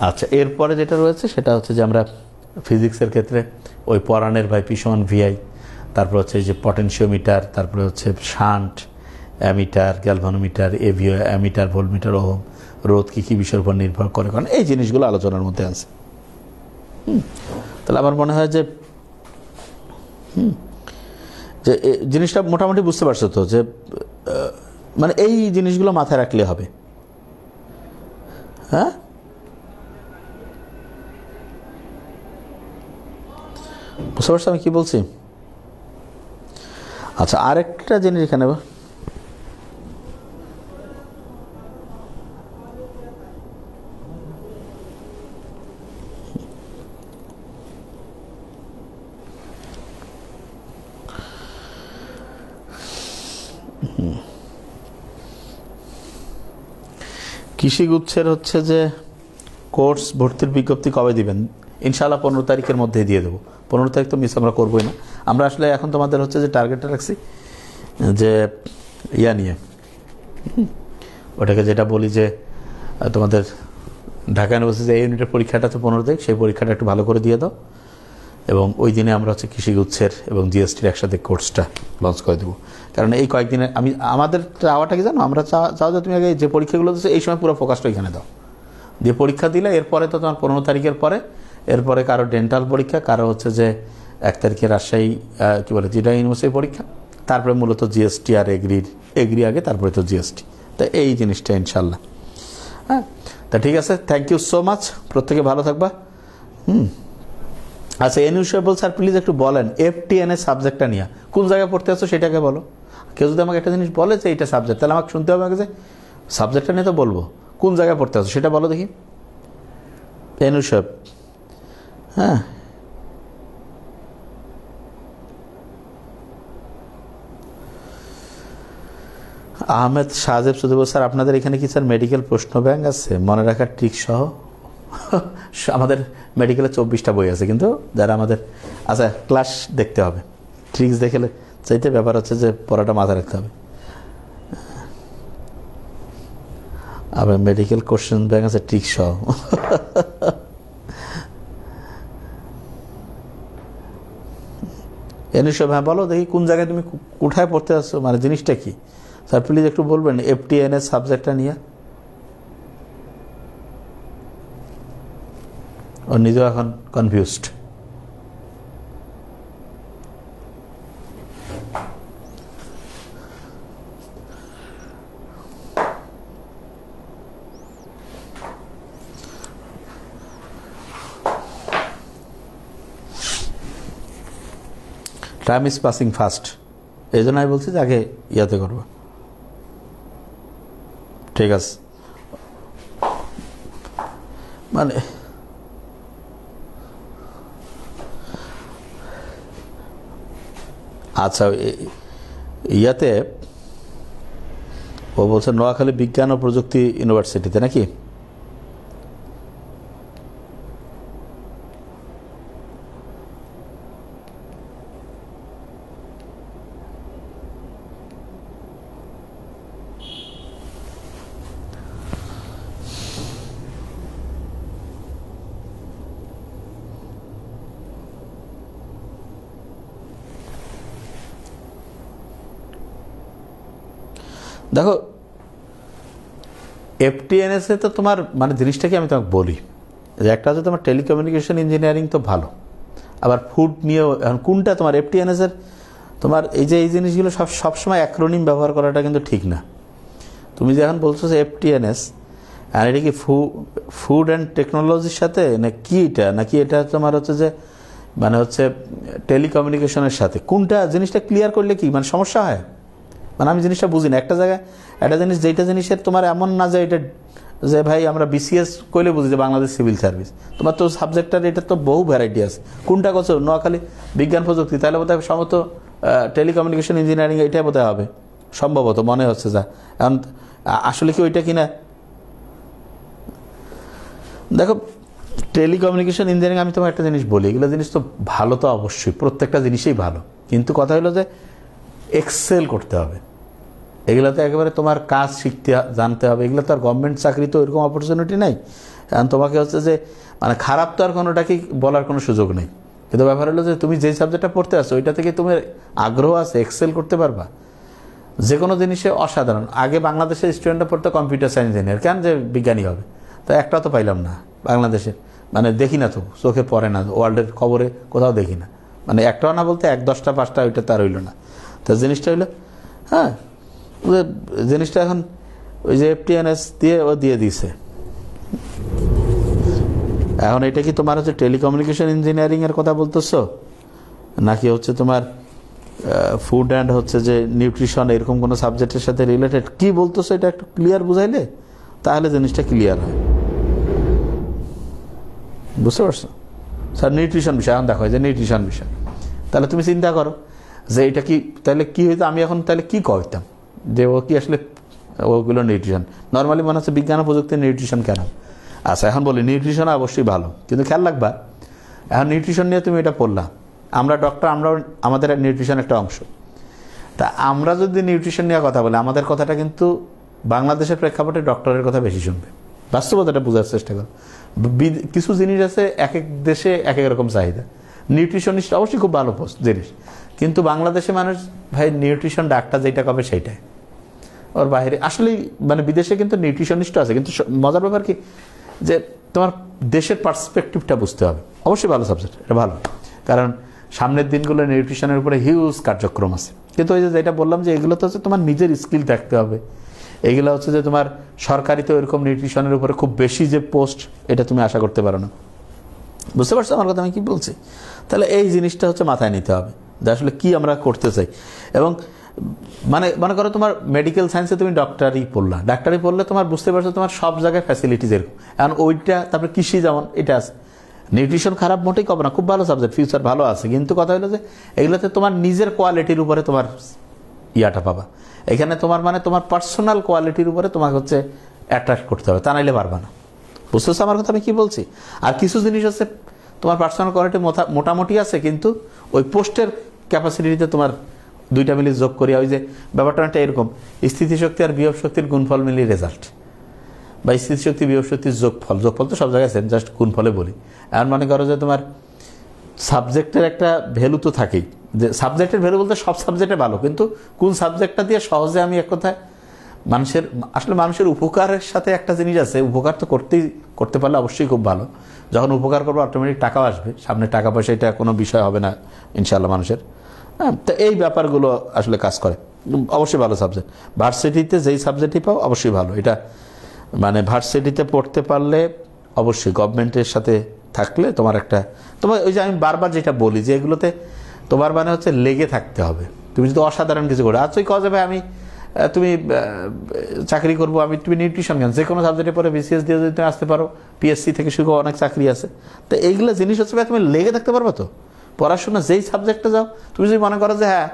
আচ্ছা, এরপরে যেটা রয়েছে সেটা হচ্ছে যে আমরা ফিজিক্সের ক্ষেত্রে ওই পরাণের ভাই পি সমান ভিআই, তারপর হচ্ছে এই যে পটেনশিওমিটার, তারপরে হচ্ছে shunt, ammeter, galvanometer, AVO, ammeter, voltmeter, ohm, রোধ কী কী বিষয়ের উপর নির্ভর করে, কারণ এই জিনিসগুলো আলোচনার মধ্যে আছে। তাহলে আমার মনে হয় যে যে জিনিসটা মোটামুটি বুঝতে পারছো তো, যে মানে এই জিনিসগুলো মাথায় রাখলে হবে। হ্যাঁ, বুঝতে পারছো আমি কি বলছি? আচ্ছা, আরেকটা জিনিস এখানে কৃষিগুচ্ছের হচ্ছে যে কোর্স ভর্তির বিজ্ঞপ্তি কবে দিবেন? ইনশাআল্লাহ 15 তারিখের মধ্যেই দিয়ে দেবো। 15 তারিখ তো মিস আমরা করবোই না। আমরা আসলে এখন তোমাদের হচ্ছে যে টার্গেটটা রাখছি যে ইয়া নিয়ে, ওটাকে যেটা বলি যে তোমাদের ঢাকা ইউনিভার্সিটি এই ইউনিটের পরীক্ষাটা তো 15 তারিখ, সেই পরীক্ষাটা একটু ভালো করে দিয়ে দাও, এবং ওই দিনে আমরা হচ্ছে কৃষিগুচ্ছের এবং জিএসটির একসাথে কোর্সটা লঞ্চ করে দেবো। কারণ এই কয়েকদিনে আমাদের চাওয়াটা কি জানো, আমরা চাও যে তুমি আগে যে পরীক্ষাগুলো দিচ্ছ এই সময় পুরো ফোকাসটা এখানে দাও, দিয়ে পরীক্ষা দিলে এরপরে তো তোমার 15 তারিখের পরে এরপরে কারো ডেন্টাল পরীক্ষা, কারো হচ্ছে যে 1 তারিখে রাজশাহী কী বলে জিডা ইউনিভার্সিটি পরীক্ষা, তারপরে মূলত জিএসটি আর এগ্রি আগে, তারপরে তো জিএসটি। তো এই জিনিসটা ইনশাল্লাহ। হ্যাঁ, তা ঠিক আছে, থ্যাংক ইউ সো মাচ, প্রত্যেকে ভালো থাকবা। আচ্ছা, এনইউসেবল স্যার প্লিজ একটু বলেন FTNA সাবজেক্টটা নিয়ে কোন জায়গায় পড়তে আসছো সেটাকে বলো। কেউ যদি আমাকে একটা জিনিস বলে যে এইটা সাবজেক্ট, তাহলে আমাকে শুনতে হবে আমাকে যে সাবজেক্টটা নিয়ে তো বলবো, কোন জায়গায় পড়তে আসছো সেটা বলো দেখি। এনইউসেব, হ্যাঁ আহমেদ শাহজেব সুদেব স্যার, আপনাদের এখানে কি স্যার মেডিকেল প্রশ্ন ব্যাংক আছে মনে রাখার ট্রিক সহ? আমাদের মেডিকেলে 24টা বই আছে, কিন্তু যারা আমাদের আচ্ছা ক্লাস দেখতে হবে, ট্রিক্স দেখলে চাইতে ব্যাপার হচ্ছে যে পড়াটা মাথায় রাখতে হবে। আবার মেডিকেল কোশ্চেন ব্যাংক আছে ট্রিক সহ। এনে সব, হ্যাঁ বলো দেখি কোন জায়গায় তুমি কোথায় পড়তে আসছো, মানে জিনিসটা কি স্যার প্লিজ একটু বলবেন FTNA সাবজেক্টটা নিয়ে। ও নিজেও এখন confused. Time is passing fast, এই জন্য আমি বলছি যে আগে ইয়াতে করবো। ঠিক আছে, মানে আচ্ছা ইয়াতে ও বলছে নোয়াখালী বিজ্ঞান ও প্রযুক্তি ইউনিভার্সিটিতে নাকি? দেখো FTNS তো তোমার মানে জিনিসটা কি আমি তোমাকে বলি যে একটা হচ্ছে তোমার টেলিকমিউনিকেশন ইঞ্জিনিয়ারিং তো ভালো, আবার ফুড নিয়েও এখন কোনটা তোমার FTNS এর তোমার এই যে এই জিনিসগুলো সবসময় অ্যাক্রোনিম ব্যবহার করাটা কিন্তু ঠিক না। তুমি যে এখন বলছো যে FTNS, আর এটা কি ফুড অ্যান্ড টেকনোলজির সাথে না কি এটা, নাকি এটা তোমার হচ্ছে যে মানে হচ্ছে টেলিকমিউনিকেশনের সাথে, কোনটা জিনিসটা ক্লিয়ার করলে কি মানে সমস্যা হয়? মানে আমি জিনিসটা বুঝি না। একটা জায়গায় একটা জিনিস যেটা জিনিসের তোমার এমন না যে এটা যে ভাই আমরা BCS কইলে বুঝি যে বাংলাদেশ সিভিল সার্ভিস, তোমার তো সাবজেক্টটার এটা তো বহু ভ্যারাইটি আছে। কোনটা করছো নোয়াখালী বিজ্ঞান প্রযুক্তি, তাহলে বোধহয় সম্ভবত টেলিকমিউনিকেশন ইঞ্জিনিয়ারিং এটাই বোধহয় হবে সম্ভবত, মনে হচ্ছে যা। এখন আসলে কি ওইটা কিনা দেখো, টেলিকমিউনিকেশন ইঞ্জিনিয়ারিং আমি তোমার একটা জিনিস বলি, এগুলো জিনিস তো ভালো তো অবশ্যই, প্রত্যেকটা জিনিসই ভালো, কিন্তু কথা হলো যে এক্সেল করতে হবে এগুলোতে, একেবারে তোমার কাজ শিখতে জানতে হবে। এগুলো তো আর গভর্নমেন্ট চাকরি তো এরকম অপরচুনিটি নাই, কারণ তোমাকে হচ্ছে যে মানে খারাপ তো আর কোনোটাকে বলার কোনো সুযোগ নেই, কিন্তু ব্যাপার হলো যে তুমি যেই সাবজেক্টটা পড়তে আসছো ওইটা থেকে তোমার আগ্রহ আছে, এক্সেল করতে পারবা যে কোনো জিনিসে অসাধারণ। আগে বাংলাদেশের স্টুডেন্টরা পড়তো কম্পিউটার সায়েন্স ইঞ্জিনিয়ার, কেন যে বিজ্ঞানী হবে, তো একটা তো পাইলাম না বাংলাদেশের, মানে দেখি না তো, চোখে পড়ে না, ওয়ার্ল্ডের খবরে কোথাও দেখি না, মানে একটাও না বলতে 1, 10টা 5টা, ওইটা তার হইলো না। তো জিনিসটা হইলো হ্যাঁ জিনিসটা এখন ওই যে FTNS দিয়ে ও দিয়ে দিছে। এখন এটা কি তোমার হচ্ছে টেলিকমিউনিকেশন ইঞ্জিনিয়ারিং এর কথা বলতেছো, নাকি হচ্ছে তোমার ফুড অ্যান্ড হচ্ছে যে নিউট্রিশন এরকম কোনো সাবজেক্টের সাথে রিলেটেড কি বলতেছো, এটা একটু ক্লিয়ার বুঝাইলে তাহলে জিনিসটা ক্লিয়ার হয়, বুঝতে পারছো? স্যার নিউট্রিশন বিষয়, এখন দেখো যে নিউট্রিশন বিষয়, তাহলে তুমি চিন্তা করো যে এটা কি তাহলে কি হইতো, আমি এখন তাহলে কি করতাম যে ও কি আসলে ওগুলো নিউট্রিশন। নর্মালি মনে হচ্ছে বিজ্ঞান ও প্রযুক্তির নিউট্রিশন কেন? আচ্ছা, এখন বলি নিউট্রিশন অবশ্যই ভালো, কিন্তু খেয়াল রাখবা এখন নিউট্রিশন নিয়ে তুমি এটা পড়লা, আমরা ডক্টর, আমাদের নিউট্রিশন একটা অংশ। তা আমরা যদি নিউট্রিশন নিয়ে কথা বলি, আমাদের কথাটা কিন্তু বাংলাদেশের প্রেক্ষাপটে ডক্টরের কথা বেশি শুনবে। বাস্তবতাটা বোঝার চেষ্টা করো। কিছু জিনিস আছে এক এক দেশে এক এক রকম চাহিদা। নিউট্রিশনিস্ট অবশ্যই খুব ভালো জিনিস, কিন্তু বাংলাদেশে মানুষ ভাই নিউট্রিশন ডাক্তার যেটা কবে সেইটাই, ওর বাইরে আসলে মানে বিদেশে কিন্তু নিউট্রিশনিস্টও আছে। কিন্তু মজার ব্যাপার কি যে তোমার দেশের পার্সপেক্টিভটা বুঝতে হবে। অবশ্যই ভালো সাবজেক্ট, এটা ভালো, কারণ সামনের দিনগুলো নিউট্রিশনের উপরে হিউজ কার্যক্রম আছে। কিন্তু ওই যে যেটা বললাম যে এগুলো তো হচ্ছে তোমার নিজের স্কিল থাকতে হবে। এগুলো হচ্ছে যে তোমার সরকারিতে ওইরকম নিউট্রিশনের উপরে খুব বেশি যে পোস্ট, এটা তুমি আশা করতে পারো না। বুঝতে পারছো আমার কথা আমি কি বলছি? তাহলে এই জিনিসটা হচ্ছে মাথায় নিতে হবে যে আসলে কি আমরা করতে চাই। এবং মানে মনে করো তোমার মেডিকেল সায়েন্সে তুমি ডাক্তারি পড়লে তোমার বুঝতে পারছো তোমার সব জায়গায় ফ্যাসিলিটিস এরকম। এখন ওইটা তারপরে কৃষি যেমন এটা আছে। নিউট্রিশন খারাপ মোটেই কবে না, খুব ভালো সাবজেক্ট, ফিউচার ভালো আছে। কিন্তু কথা হলো যে এগুলোতে তোমার নিজের কোয়ালিটির উপরে তোমার ইয়াটা পাবা। এখানে তোমার মানে তোমার পার্সোনাল কোয়ালিটির উপরে তোমাকে হচ্ছে অ্যাট্রাক্ট করতে হবে, তা নাইলে পারবা না। বুঝতেছো আমার কথা আমি কি বলছি? আর কিছু জিনিস আছে তোমার পার্সোনাল কোয়ালিটি মোটামুটি আছে, কিন্তু ওই পোস্টের ক্যাপাসিটিতে তোমার দুইটা মিলে যোগ করিয়া ওই যে ব্যাপারটা একটা এরকম, স্থিতিশক্তি আর বিয়োগ শক্তির গুণফল মিলিয়ে রেজাল্ট, বা স্থিতিশক্তি বিয়োগ শক্তির যোগফল তো সব জায়গায় সেম, জাস্ট গুণফলে বলি। আর মনে করো যে তোমার সাবজেক্টের একটা ভ্যালু তো থাকেই, যে সাবজেক্টের ভ্যালু বলতে সব সাবজেক্টে ভালো, কিন্তু কোন সাবজেক্টটা দিয়ে সহজে আমি এক কথায় মানুষের উপকারের সাথে একটা জিনিস আছে, উপকার তো করতে পারলে অবশ্যই খুব ভালো। যখন উপকার করবো অটোমেটিক টাকাও আসবে, সামনে টাকা পয়সা এটা কোনো বিষয় হবে না ইনশাআল্লাহ মানুষের। হ্যাঁ, তো এই ব্যাপারগুলো আসলে কাজ করে। অবশ্যই ভালো সাবজেক্ট, ভার্সিটিতে যেই সাবজেক্টই পাও অবশ্যই ভালো। এটা মানে ভার্সিটিতে পড়তে পারলে অবশ্যই গভর্নমেন্টের সাথে থাকলে তোমার ওই যে আমি বারবার যেটা বলি যে এগুলোতে তোমার মানে হচ্ছে লেগে থাকতে হবে। তুমি যদি অসাধারণ কিছু করো, আজ ওই কজ হবে আমি তুমি চাকরি করবো, তুমি নিউট্রিশন জ্ঞান যে কোনো সাবজেক্টে পরে বিসিএস দিয়ে যদি তুমি আসতে পারো, পিএসসি থেকে শুরু অনেক চাকরি আছে। তো এইগুলো জিনিস হচ্ছে তুমি লেগে থাকতে পারবো তো। পড়াশোনা যেই সাবজেক্টে যাও, তুমি যদি মনে করো যে হ্যাঁ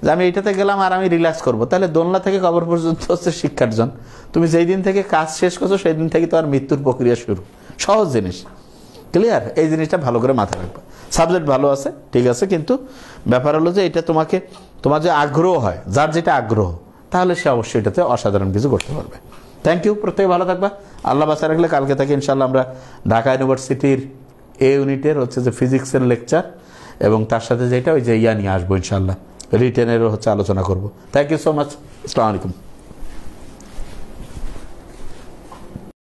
যে আমি এইটাতে গেলাম আর আমি রিল্যাক্স করবো, তাহলে দোলনা থেকে কবর পর্যন্ত হচ্ছে শিক্ষার্জন। তুমি যেই দিন থেকে কাজ শেষ করছো সেই দিন থেকে তোমার মৃত্যুর প্রক্রিয়া শুরু। সহজ জিনিস, ক্লিয়ার? এই জিনিসটা ভালো করে মাথায় রাখবে। সাবজেক্ট ভালো আছে ঠিক আছে, কিন্তু ব্যাপার হলো যে এটা তোমার যে আগ্রহ হয়, যার যেটা আগ্রহ, তাহলে সে অবশ্যই এটাতে অসাধারণ কিছু করতে পারবে। থ্যাংক ইউ, প্রত্যেকে ভালো থাকবা। আল্লাহ বাঁচায় রাখলে কালকে থেকে ইনশাল্লাহ আমরা ঢাকা ইউনিভার্সিটির ইউনিটের হচ্ছে যে ফিজিক্সের লেকচার এবং তার সাথে যেটা ওই যে নিয়ে আসবো ইনশাল্লাহ, রিটেনেরও হচ্ছে আলোচনা করবো। Thank you so much. আসসালামু আলাইকুম।